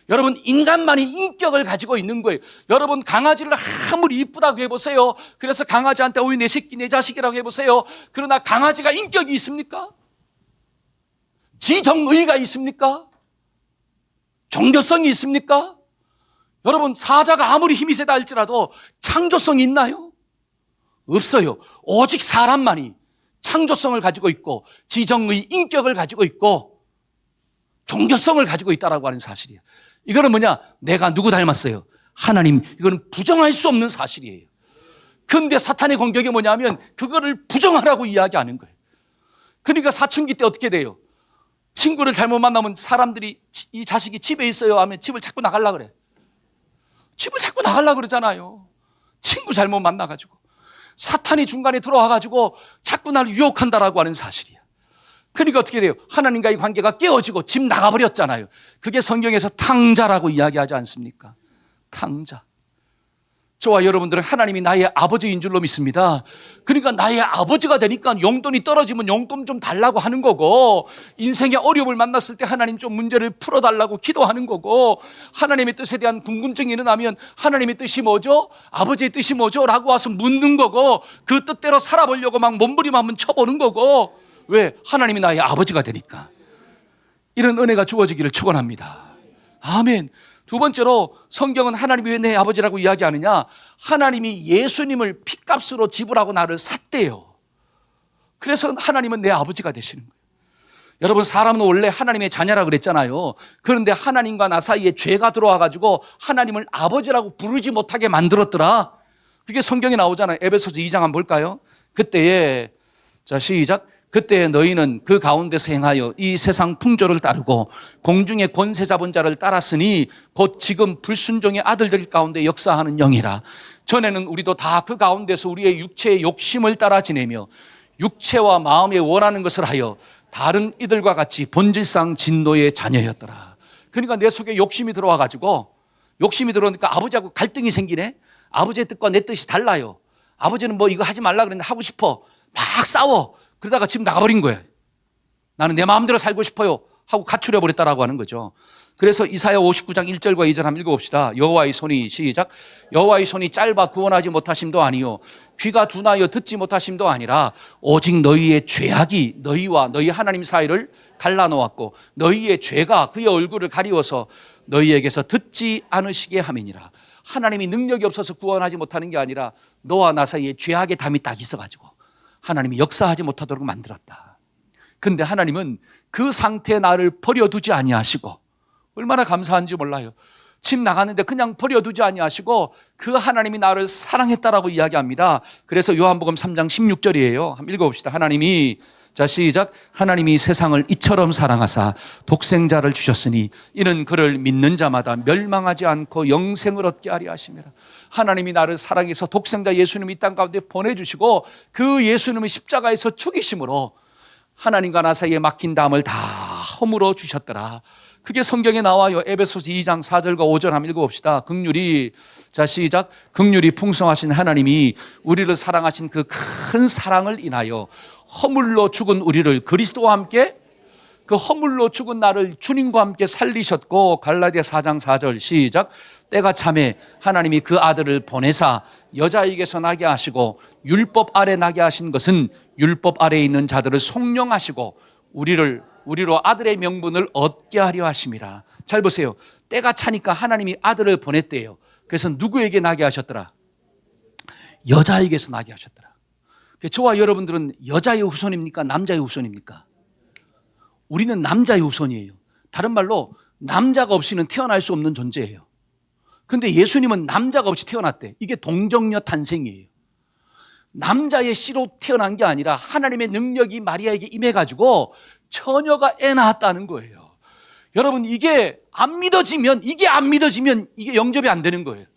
여러분, 인간만이 인격을 가지고 있는 거예요. 여러분, 강아지를 아무리 이쁘다고 해보세요. 그래서 강아지한테 내 새끼, 내 자식이라고 해보세요. 그러나 강아지가 인격이 있습니까? 지정의가 있습니까? 종교성이 있습니까? 여러분, 사자가 아무리 힘이 세다 할지라도 창조성이 있나요? 없어요. 오직 사람만이 창조성을 가지고 있고 지정의 인격을 가지고 있고 종교성을 가지고 있다라고 하는 사실이에요. 이거는 뭐냐? 내가 누구 닮았어요? 하나님. 이거는 부정할 수 없는 사실이에요. 그런데 사탄의 공격이 뭐냐면 그거를 부정하라고 이야기하는 거예요. 그러니까 사춘기 때 어떻게 돼요? 친구를 잘못 만나면 사람들이 이 자식이 집에 있어요 하면 집을 자꾸 나가려고 그래. 집을 자꾸 나가려고 그러잖아요. 친구 잘못 만나가지고. 사탄이 중간에 들어와가지고 자꾸 나를 유혹한다라고 하는 사실이야. 그러니까 어떻게 돼요? 하나님과의 관계가 깨어지고 집 나가버렸잖아요. 그게 성경에서 탕자라고 이야기하지 않습니까? 탕자. 저와 여러분들은 하나님이 나의 아버지인 줄로 믿습니다. 그러니까 나의 아버지가 되니까 용돈이 떨어지면 용돈 좀 달라고 하는 거고, 인생의 어려움을 만났을 때 하나님 좀 문제를 풀어달라고 기도하는 거고, 하나님의 뜻에 대한 궁금증이 일어나면 하나님의 뜻이 뭐죠? 아버지의 뜻이 뭐죠? 라고 와서 묻는 거고, 그 뜻대로 살아보려고 막 몸부림하면 쳐보는 거고. 왜? 하나님이 나의 아버지가 되니까. 이런 은혜가 주어지기를 축원합니다. 아멘. 두 번째로 성경은 하나님이 왜 내 아버지라고 이야기하느냐? 하나님이 예수님을 핏값으로 지불하고 나를 샀대요. 그래서 하나님은 내 아버지가 되시는 거예요. 여러분, 사람은 원래 하나님의 자녀라고 그랬잖아요. 그런데 하나님과 나 사이에 죄가 들어와가지고 하나님을 아버지라고 부르지 못하게 만들었더라. 그게 성경에 나오잖아요. 에베소서 2장 한번 볼까요? 그때에, 자, 시작. 그때 너희는 그 가운데서 행하여 이 세상 풍조를 따르고 공중의 권세 잡은 자를 따랐으니 곧 지금 불순종의 아들들 가운데 역사하는 영이라. 전에는 우리도 다 그 가운데서 우리의 육체의 욕심을 따라 지내며 육체와 마음에 원하는 것을 하여 다른 이들과 같이 본질상 진노의 자녀였더라. 그러니까 내 속에 욕심이 들어와가지고, 욕심이 들어오니까 아버지하고 갈등이 생기네. 아버지의 뜻과 내 뜻이 달라요. 아버지는 뭐 이거 하지 말라 그랬는데 하고 싶어. 막 싸워. 그러다가 집 나가버린 거예요. 나는 내 마음대로 살고 싶어요 하고 가출해 버렸다라고 하는 거죠. 그래서 이사야 59장 1절과 2절 한번 읽어봅시다. 여호와의 손이, 시작. 여호와의 손이 짧아 구원하지 못하심도 아니요 귀가 둔하여 듣지 못하심도 아니라 오직 너희의 죄악이 너희와 너희 하나님 사이를 갈라놓았고 너희의 죄가 그의 얼굴을 가리워서 너희에게서 듣지 않으시게 함이니라. 하나님이 능력이 없어서 구원하지 못하는 게 아니라 너와 나 사이에 죄악의 담이 딱 있어가지고 하나님이 역사하지 못하도록 만들었다. 그런데 하나님은 그 상태에 나를 버려두지 아니하시고, 얼마나 감사한지 몰라요. 집 나갔는데 그냥 버려두지 아니하시고 그 하나님이 나를 사랑했다라고 이야기합니다. 그래서 요한복음 3장 16절이에요. 한번 읽어봅시다. 하나님이, 자, 시작. 하나님이 세상을 이처럼 사랑하사 독생자를 주셨으니 이는 그를 믿는 자마다 멸망하지 않고 영생을 얻게 하려 하심이라. 하나님이 나를 사랑해서 독생자 예수님이 이 땅 가운데 보내주시고 그 예수님의 십자가에서 죽이심으로 하나님과 나 사이에 막힌 담을 다 허물어 주셨더라. 그게 성경에 나와요. 에베소서 2장 4절과 5절 한번 읽어봅시다. 긍휼이, 자, 시작. 긍휼이 풍성하신 하나님이 우리를 사랑하신 그 큰 사랑을 인하여 허물로 죽은 우리를 그리스도와 함께, 그 허물로 죽은 나를 주님과 함께 살리셨고, 갈라디아 4장 4절 시작. 때가 참에 하나님이 그 아들을 보내사 여자에게서 나게 하시고 율법 아래 나게 하신 것은 율법 아래에 있는 자들을 속량하시고 우리로 아들의 명분을 얻게 하려 하심이라. 잘 보세요. 때가 차니까 하나님이 아들을 보냈대요. 그래서 누구에게 나게 하셨더라? 여자에게서 나게 하셨더라. 저와 여러분들은 여자의 후손입니까? 남자의 후손입니까? 우리는 남자의 후손이에요. 다른 말로 남자가 없이는 태어날 수 없는 존재예요. 근데 예수님은 남자가 없이 태어났대. 이게 동정녀 탄생이에요. 남자의 씨로 태어난 게 아니라 하나님의 능력이 마리아에게 임해가지고 처녀가 애 낳았다는 거예요. 여러분, 이게 안 믿어지면 이게 영접이 안 되는 거예요.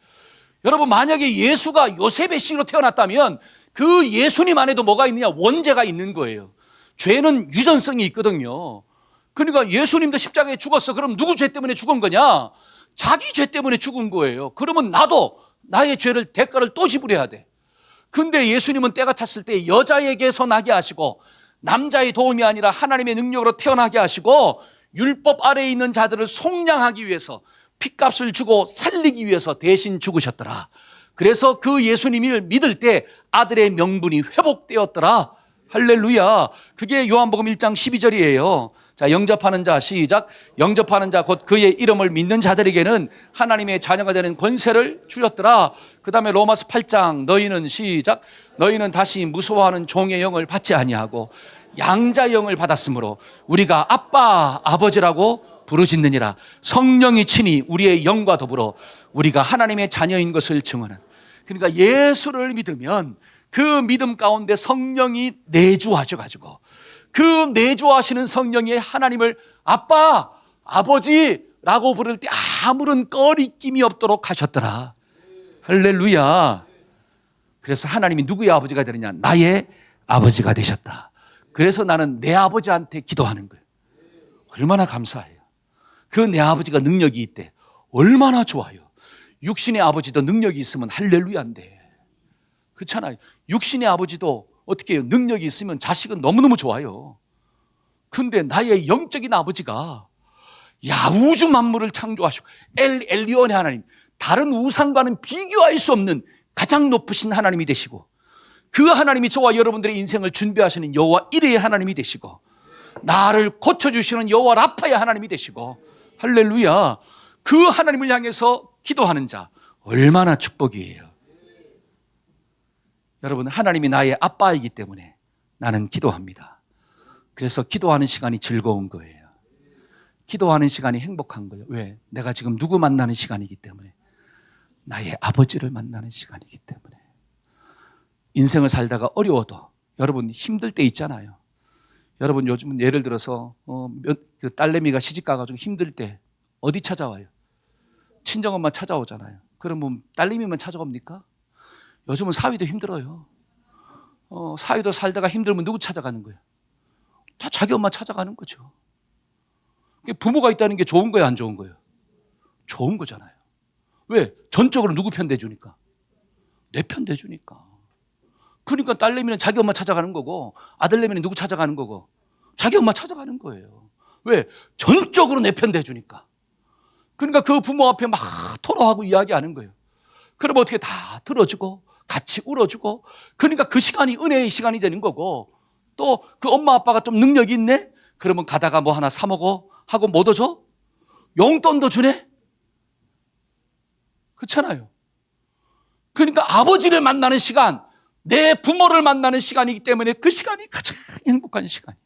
여러분, 만약에 예수가 요셉의 씨로 태어났다면 그 예수님 안에도 뭐가 있느냐? 원죄가 있는 거예요. 죄는 유전성이 있거든요. 그러니까 예수님도 십자가에 죽었어. 그럼 누구 죄 때문에 죽은 거냐? 자기 죄 때문에 죽은 거예요. 그러면 나도 나의 죄를 대가를 또 지불해야 돼. 근데 예수님은 때가 찼을 때 여자에게서 나게 하시고 남자의 도움이 아니라 하나님의 능력으로 태어나게 하시고 율법 아래에 있는 자들을 속량하기 위해서 핏값을 주고 살리기 위해서 대신 죽으셨더라. 그래서 그 예수님을 믿을 때 아들의 명분이 회복되었더라. 할렐루야. 그게 요한복음 1장 12절이에요. 자, 영접하는 자, 시작. 영접하는 자, 곧 그의 이름을 믿는 자들에게는 하나님의 자녀가 되는 권세를 주셨더라. 그 다음에 로마서 8장, 너희는 시작. 너희는 다시 무서워하는 종의 영을 받지 아니하고 양자의 영을 받았으므로 우리가 아빠, 아버지라고 부르짖느니라. 성령이 친히 우리의 영과 더불어 우리가 하나님의 자녀인 것을 증언한. 그러니까 예수를 믿으면 그 믿음 가운데 성령이 내주하셔가지고 그 내주하시는 성령이 하나님을 아빠, 아버지라고 부를 때 아무런 꺼리낌이 없도록 하셨더라. 할렐루야. 그래서 하나님이 누구의 아버지가 되느냐? 나의 아버지가 되셨다. 그래서 나는 내 아버지한테 기도하는 거예요. 얼마나 감사해요. 그 내 아버지가 능력이 있대. 얼마나 좋아요. 육신의 아버지도 능력이 있으면 할렐루야인데. 그렇잖아요. 육신의 아버지도 어떻게 해요? 능력이 있으면 자식은 너무너무 좋아요. 근데 나의 영적인 아버지가 우주 만물을 창조하시고 엘리온의 하나님, 다른 우상과는 비교할 수 없는 가장 높으신 하나님이 되시고 그 하나님이 저와 여러분들의 인생을 준비하시는 여호와 이레의 하나님이 되시고 나를 고쳐주시는 여호와 라파의 하나님이 되시고 할렐루야. 그 하나님을 향해서 기도하는 자 얼마나 축복이에요. 여러분, 하나님이 나의 아빠이기 때문에 나는 기도합니다. 그래서 기도하는 시간이 즐거운 거예요. 기도하는 시간이 행복한 거예요. 왜? 내가 지금 누구 만나는 시간이기 때문에. 나의 아버지를 만나는 시간이기 때문에. 인생을 살다가 어려워도 여러분 힘들 때 있잖아요. 여러분 요즘은 예를 들어서 그 딸내미가 시집 가가지고 힘들 때 어디 찾아와요? 친정엄마 찾아오잖아요. 그러면 딸내미만 찾아옵니까? 요즘은 사위도 힘들어요. 사위도 살다가 힘들면 누구 찾아가는 거예요? 다 자기 엄마 찾아가는 거죠. 부모가 있다는 게 좋은 거예요, 안 좋은 거예요? 좋은 거잖아요. 왜? 전적으로 누구 편 대주니까? 내 편 대주니까. 그러니까 딸내미는 자기 엄마 찾아가는 거고 아들내미는 누구 찾아가는 거고 자기 엄마 찾아가는 거예요. 왜? 전적으로 내 편 대주니까. 그러니까 그 부모 앞에 막 토로하고 이야기하는 거예요. 그러면 어떻게 다 들어주고 같이 울어주고 그러니까 그 시간이 은혜의 시간이 되는 거고 또 그 엄마 아빠가 좀 능력이 있네? 그러면 가다가 뭐 하나 사 먹어? 하고 뭐 더 줘? 용돈도 주네? 그렇잖아요. 그러니까 아버지를 만나는 시간, 내 부모를 만나는 시간이기 때문에 그 시간이 가장 행복한 시간이에요.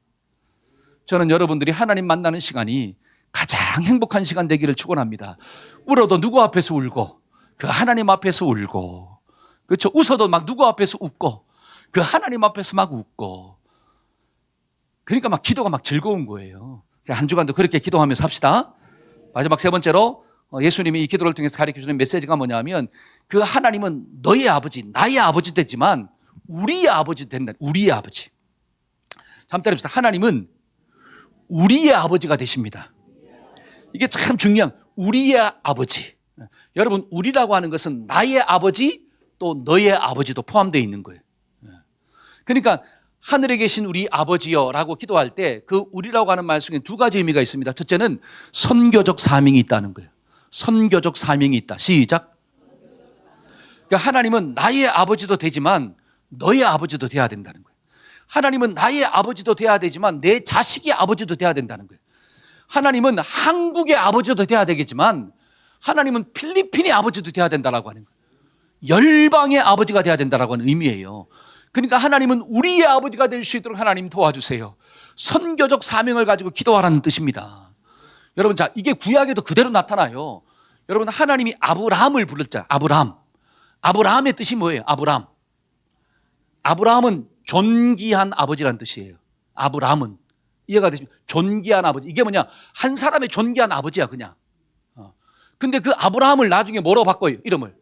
저는 여러분들이 하나님 만나는 시간이 가장 행복한 시간 되기를 축원합니다. 울어도 누구 앞에서 울고 그 하나님 앞에서 울고 그렇죠. 웃어도 막 누구 앞에서 웃고 그 하나님 앞에서 막 웃고 그러니까 막 기도가 막 즐거운 거예요. 한 주간도 그렇게 기도하면서 합시다. 마지막 세 번째로 예수님이 이 기도를 통해서 가르쳐주는 메시지가 뭐냐면 그 하나님은 너의 아버지, 나의 아버지 되지만 우리의 아버지 된다. 우리의 아버지. 잠깐 따라합시다. 하나님은 우리의 아버지가 되십니다. 이게 참 중요한 우리의 아버지. 여러분, 우리라고 하는 것은 나의 아버지 또 너의 아버지도 포함되어 있는 거예요. 그러니까 하늘에 계신 우리 아버지여라고 기도할 때 그 우리라고 하는 말 속에 두 가지 의미가 있습니다. 첫째는 선교적 사명이 있다는 거예요. 선교적 사명이 있다. 시작. 그러니까 하나님은 나의 아버지도 되지만 너의 아버지도 돼야 된다는 거예요. 하나님은 나의 아버지도 돼야 되지만 내 자식의 아버지도 돼야 된다는 거예요. 하나님은 한국의 아버지도 돼야 되겠지만 하나님은 필리핀의 아버지도 돼야 된다라고 하는 거예요. 열방의 아버지가 돼야 된다라고 하는 의미예요. 그러니까 하나님은 우리의 아버지가 될 수 있도록 하나님 도와주세요. 선교적 사명을 가지고 기도하라는 뜻입니다. 여러분, 자, 이게 구약에도 그대로 나타나요. 여러분, 하나님이 아브라함을 불렀잖아요. 아브라함. 아브라함의 뜻이 뭐예요? 아브라함. 아브라함은 존귀한 아버지라는 뜻이에요. 아브라함은. 이해가 되십니까? 존귀한 아버지. 이게 뭐냐? 한 사람의 존귀한 아버지야, 그냥. 근데 그 아브라함을 나중에 뭐로 바꿔요? 이름을.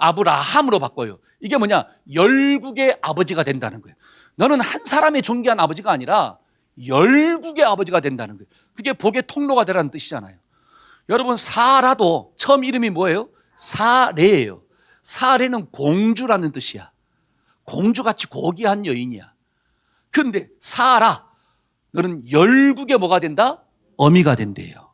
아브라함으로 바꿔요. 이게 뭐냐? 열국의 아버지가 된다는 거예요. 너는 한 사람의 존귀한 아버지가 아니라 열국의 아버지가 된다는 거예요. 그게 복의 통로가 되라는 뜻이잖아요. 여러분, 사라도 처음 이름이 뭐예요? 사레예요. 사레는 공주라는 뜻이야. 공주같이 고귀한 여인이야. 그런데 사라, 너는 열국의 뭐가 된다? 어미가 된대요.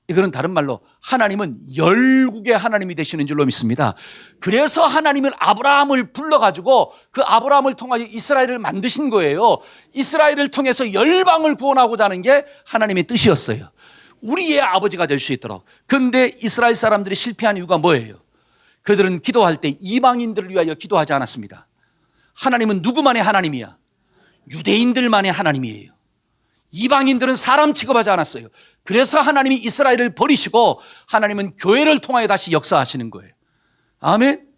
이거는 다른 말로 하나님은 열국의 하나님이 되시는 줄로 믿습니다. 그래서 하나님은 아브라함을 불러가지고 그 아브라함을 통하여 이스라엘을 만드신 거예요. 이스라엘을 통해서 열방을 구원하고자 하는 게 하나님의 뜻이었어요. 우리의 아버지가 될 수 있도록. 그런데 이스라엘 사람들이 실패한 이유가 뭐예요? 그들은 기도할 때 이방인들을 위하여 기도하지 않았습니다. 하나님은 누구만의 하나님이야? 유대인들만의 하나님이에요. 이방인들은 사람 취급하지 않았어요. 그래서 하나님이 이스라엘을 버리시고 하나님은 교회를 통하여 다시 역사하시는 거예요. 아멘.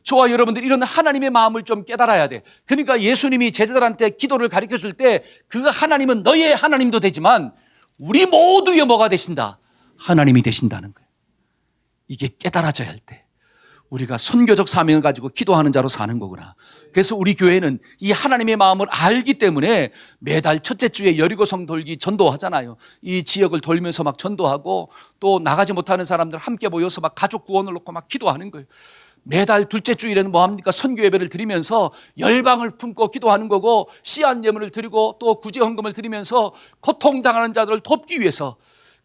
저와 여러분들 이런 하나님의 마음을 좀 깨달아야 돼. 그러니까 예수님이 제자들한테 기도를 가르쳐 줄 때 그 하나님은 너의 하나님도 되지만 우리 모두의 뭐가 되신다? 하나님이 되신다는 거예요. 이게 깨달아져야 할 때 우리가 선교적 사명을 가지고 기도하는 자로 사는 거구나. 그래서 우리 교회는 이 하나님의 마음을 알기 때문에 매달 첫째 주에 여리고성 돌기 전도하잖아요. 이 지역을 돌면서 막 전도하고 또 나가지 못하는 사람들 함께 모여서 막 가족 구원을 놓고 막 기도하는 거예요. 매달 둘째 주일에는 뭐 합니까? 선교 예배를 드리면서 열방을 품고 기도하는 거고 씨앗 예물을 드리고 또 구제 헌금을 드리면서 고통당하는 자들을 돕기 위해서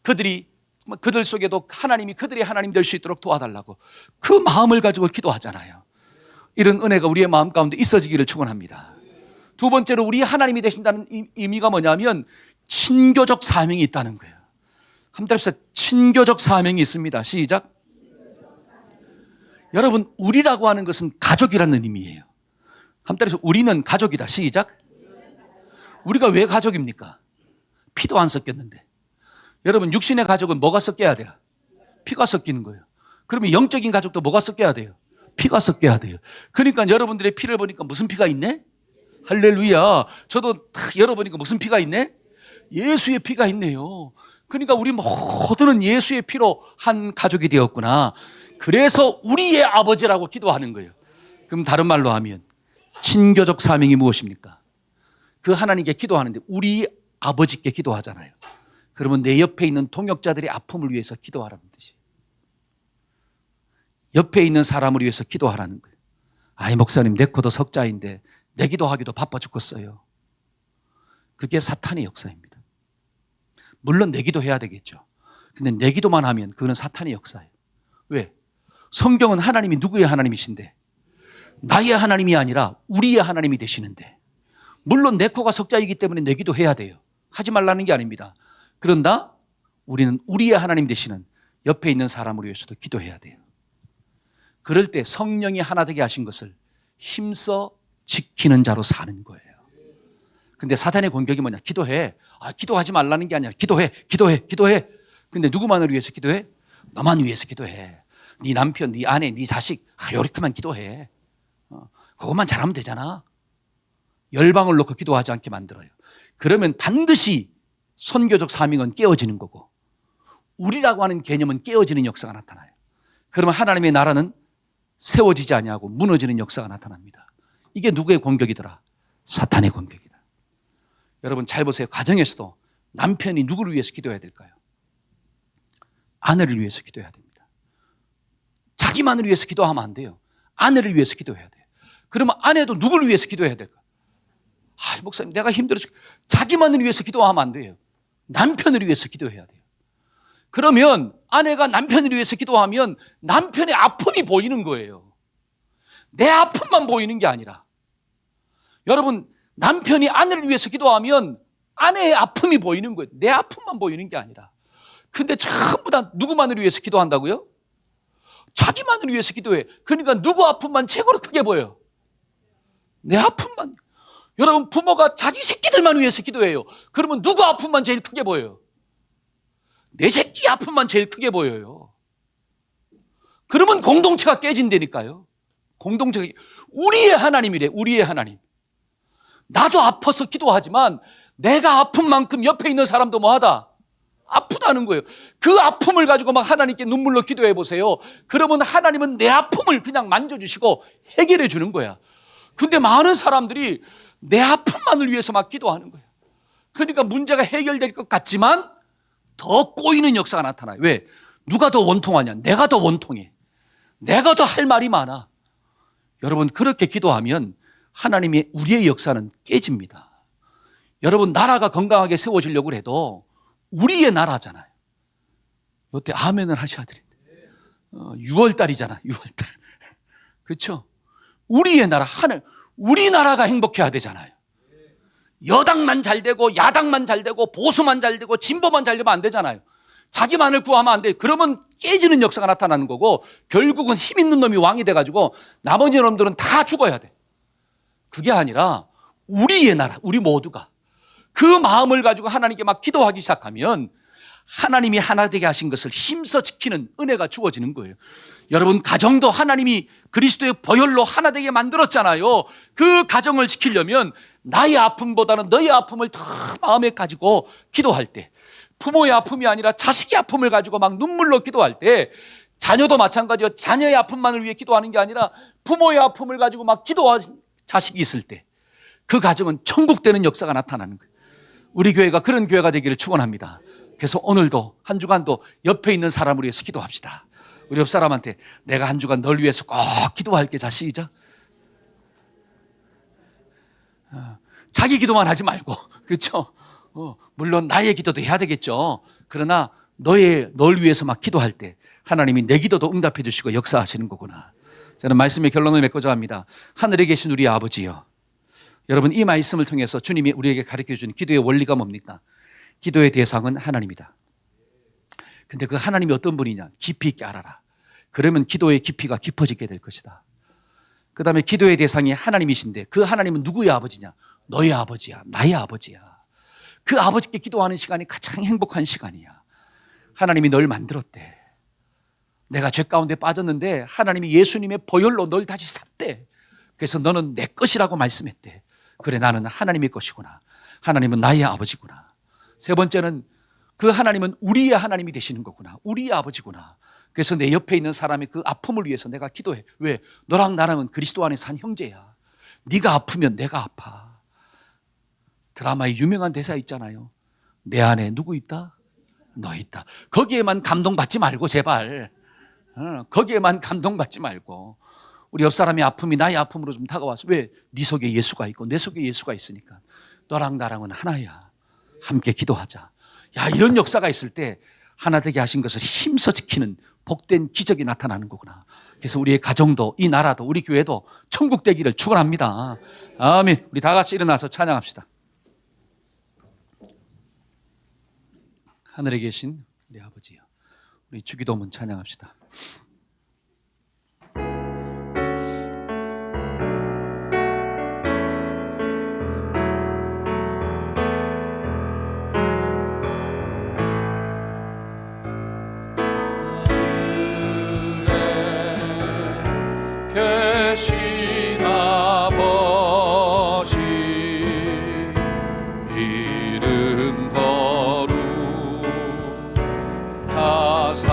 그들 속에도 하나님이 그들의 하나님 될 수 있도록 도와달라고 그 마음을 가지고 기도하잖아요. 이런 은혜가 우리의 마음 가운데 있어지기를 축원합니다. 두 번째로 우리 하나님이 되신다는 의미가 뭐냐면 친교적 사명이 있다는 거예요. 한번 따라서 친교적 사명이 있습니다. 시작. 여러분, 우리라고 하는 것은 가족이라는 의미예요. 한번 따라서 우리는 가족이다. 시작. 우리가 왜 가족입니까? 피도 안 섞였는데. 여러분, 육신의 가족은 뭐가 섞여야 돼요? 피가 섞이는 거예요. 그러면 영적인 가족도 뭐가 섞여야 돼요? 피가 섞여야 돼요. 그러니까 여러분들의 피를 보니까 무슨 피가 있네? 할렐루야. 저도 딱 열어보니까 무슨 피가 있네? 예수의 피가 있네요. 그러니까 우리 모두는 예수의 피로 한 가족이 되었구나. 그래서 우리의 아버지라고 기도하는 거예요. 그럼 다른 말로 하면 친교적 사명이 무엇입니까? 그 하나님께 기도하는데 우리 아버지께 기도하잖아요. 그러면 내 옆에 있는 동역자들의 아픔을 위해서 기도하라는 뜻이에요. 옆에 있는 사람을 위해서 기도하라는 거예요. 아이, 목사님, 내 코도 석자인데 내 기도하기도 바빠 죽겠어요. 그게 사탄의 역사입니다. 물론 내 기도해야 되겠죠. 근데 내 기도만 하면 그거는 사탄의 역사예요. 왜? 성경은 하나님이 누구의 하나님이신데 나의 하나님이 아니라 우리의 하나님이 되시는데 물론 내 코가 석자이기 때문에 내 기도해야 돼요. 하지 말라는 게 아닙니다. 그런다 우리는 우리의 하나님 되시는 옆에 있는 사람을 위해서도 기도해야 돼요. 그럴 때 성령이 하나 되게 하신 것을 힘써 지키는 자로 사는 거예요. 근데 사탄의 공격이 뭐냐? 기도해. 기도하지 말라는 게 아니라 기도해. 근데 누구만을 위해서 기도해? 너만 위해서 기도해. 네 남편, 네 아내, 네 자식 이렇게만 기도해. 그것만 잘하면 되잖아. 열방을 놓고 기도하지 않게 만들어요. 그러면 반드시 선교적 사명은 깨어지는 거고 우리라고 하는 개념은 깨어지는 역사가 나타나요. 그러면 하나님의 나라는 세워지지 아니하고 무너지는 역사가 나타납니다. 이게 누구의 공격이더라? 사탄의 공격이다. 여러분 잘 보세요. 가정에서도 남편이 누구를 위해서 기도해야 될까요? 아내를 위해서 기도해야 됩니다. 자기만을 위해서 기도하면 안 돼요. 아내를 위해서 기도해야 돼요. 그러면 아내도 누구를 위해서 기도해야 될까? 목사님, 내가 힘들어서 자기만을 위해서 기도하면 안 돼요. 남편을 위해서 기도해야 돼요. 그러면 아내가 남편을 위해서 기도하면 남편의 아픔이 보이는 거예요. 내 아픔만 보이는 게 아니라 여러분 남편이 아내를 위해서 기도하면 아내의 아픔이 보이는 거예요. 내 아픔만 보이는 게 아니라. 근데 전부 다 누구만을 위해서 기도한다고요? 자기만을 위해서 기도해. 그러니까 누구 아픔만 최고로 크게 보여요. 내 아픔만. 여러분 부모가 자기 새끼들만 위해서 기도해요. 그러면 누구 아픔만 제일 크게 보여요? 내 새끼 아픔만 제일 크게 보여요. 그러면 공동체가 깨진다니까요. 공동체가 우리의 하나님이래. 우리의 하나님. 나도 아파서 기도하지만 내가 아픈 만큼 옆에 있는 사람도 뭐하다? 아프다는 거예요. 그 아픔을 가지고 막 하나님께 눈물로 기도해 보세요. 그러면 하나님은 내 아픔을 그냥 만져주시고 해결해 주는 거야. 근데 많은 사람들이 내 아픔만을 위해서 막 기도하는 거야. 그러니까 문제가 해결될 것 같지만 더 꼬이는 역사가 나타나요. 왜? 누가 더 원통하냐? 내가 더 원통해. 내가 더 할 말이 많아. 여러분, 그렇게 기도하면 하나님의 우리의 역사는 깨집니다. 여러분, 나라가 건강하게 세워지려고 해도 우리의 나라잖아요. 이때 아멘을 하셔야 됩니다. 6월달이잖아, 6월달. 그렇죠? 우리의 나라, 우리나라가 행복해야 되잖아요. 여당만 잘 되고 야당만 잘 되고 보수만 잘 되고 진보만 잘 되면 안 되잖아요. 자기만을 구하면 안 돼. 그러면 깨지는 역사가 나타나는 거고 결국은 힘 있는 놈이 왕이 돼가지고 나머지 놈들은 다 죽어야 돼. 그게 아니라 우리의 나라, 우리 모두가 그 마음을 가지고 하나님께 막 기도하기 시작하면 하나님이 하나 되게 하신 것을 힘써 지키는 은혜가 주어지는 거예요. 여러분, 가정도 하나님이 그리스도의 보혈로 하나 되게 만들었잖아요. 그 가정을 지키려면 나의 아픔보다는 너의 아픔을 더 마음에 가지고 기도할 때, 부모의 아픔이 아니라 자식의 아픔을 가지고 막 눈물로 기도할 때, 자녀도 마찬가지요. 자녀의 아픔만을 위해 기도하는 게 아니라 부모의 아픔을 가지고 막 기도하는 자식이 있을 때 그 가정은 천국 되는 역사가 나타나는 거예요. 우리 교회가 그런 교회가 되기를 축원합니다. 그래서 오늘도 한 주간도 옆에 있는 사람을 위해서 기도합시다. 우리 옆 사람한테 내가 한 주간 널 위해서 꼭 기도할게. 자, 시작. 자기 기도만 하지 말고, 그렇죠? 물론 나의 기도도 해야 되겠죠. 그러나 널 위해서 막 기도할 때 하나님이 내 기도도 응답해 주시고 역사하시는 거구나. 저는 말씀의 결론을 맺고자 합니다. 하늘에 계신 우리 아버지요, 여러분, 이 말씀을 통해서 주님이 우리에게 가르쳐 주는 기도의 원리가 뭡니까? 기도의 대상은 하나님이다. 근데 그 하나님이 어떤 분이냐? 깊이 있게 알아라. 그러면 기도의 깊이가 깊어지게 될 것이다. 그 다음에 기도의 대상이 하나님이신데 그 하나님은 누구의 아버지냐? 너의 아버지야, 나의 아버지야. 그 아버지께 기도하는 시간이 가장 행복한 시간이야. 하나님이 널 만들었대. 내가 죄 가운데 빠졌는데 하나님이 예수님의 보혈로 널 다시 샀대. 그래서 너는 내 것이라고 말씀했대. 그래, 나는 하나님의 것이구나. 하나님은 나의 아버지구나. 세 번째는 그 하나님은 우리의 하나님이 되시는 거구나. 우리의 아버지구나. 그래서 내 옆에 있는 사람의 그 아픔을 위해서 내가 기도해. 왜? 너랑 나랑은 그리스도 안에 산 형제야. 네가 아프면 내가 아파. 드라마에 유명한 대사 있잖아요. 내 안에 누구 있다? 너 있다. 거기에만 감동받지 말고 제발. 거기에만 감동받지 말고. 우리 옆 사람의 아픔이 나의 아픔으로 좀 다가와서, 왜? 네 속에 예수가 있고 내 속에 예수가 있으니까 너랑 나랑은 하나야. 함께 기도하자. 야, 이런 역사가 있을 때 하나 되게 하신 것을 힘써 지키는 복된 기적이 나타나는 거구나. 그래서 우리의 가정도 이 나라도 우리 교회도 천국 되기를 축원합니다. 아멘. 우리 다 같이 일어나서 찬양합시다. 하늘에 계신 우리 아버지요, 우리 주기도문 찬양합시다. 계신 아버지, 이름 거룩하사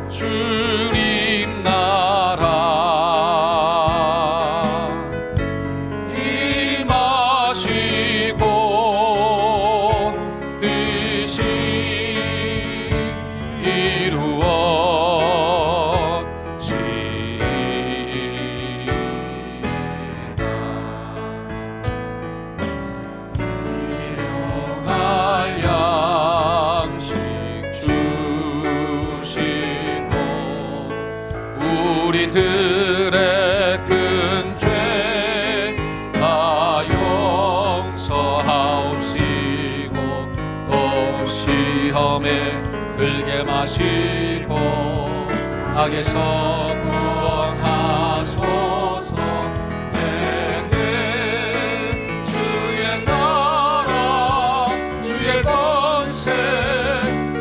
주님 나라 임하시고 뜻이 우리들의 큰 죄 다 용서하옵시고 또 시험에 들게 마시고 악에서 구원하소서. 내게 주의 나라 주의 권세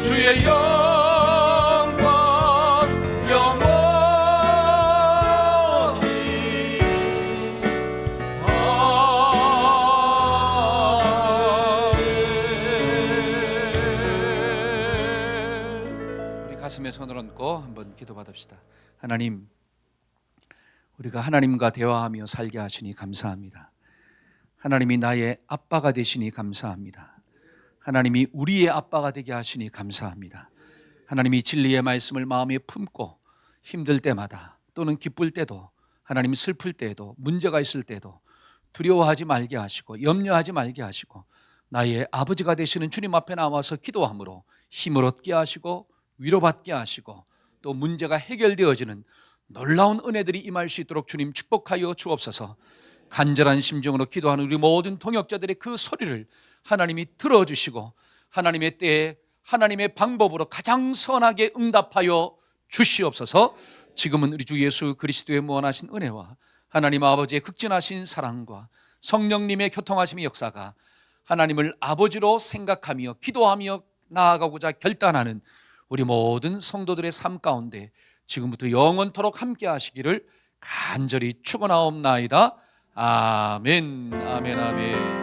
주의 가슴에 손을 얹고 한번 기도받읍시다. 하나님, 우리가 하나님과 대화하며 살게 하시니 감사합니다. 하나님이 나의 아빠가 되시니 감사합니다. 하나님이 우리의 아빠가 되게 하시니 감사합니다. 하나님이 진리의 말씀을 마음에 품고 힘들 때마다 또는 기쁠 때도, 하나님 슬플 때에도, 문제가 있을 때도 두려워하지 말게 하시고 염려하지 말게 하시고 나의 아버지가 되시는 주님 앞에 나와서 기도함으로 힘을 얻게 하시고 위로받게 하시고 또 문제가 해결되어지는 놀라운 은혜들이 임할 수 있도록 주님 축복하여 주옵소서. 간절한 심정으로 기도하는 우리 모든 동역자들의 그 소리를 하나님이 들어주시고 하나님의 때에 하나님의 방법으로 가장 선하게 응답하여 주시옵소서. 지금은 우리 주 예수 그리스도의 무한하신 은혜와 하나님 아버지의 극진하신 사랑과 성령님의 교통하심의 역사가 하나님을 아버지로 생각하며 기도하며 나아가고자 결단하는 우리 모든 성도들의 삶 가운데 지금부터 영원토록 함께 하시기를 간절히 축원하옵나이다. 아멘, 아멘, 아멘.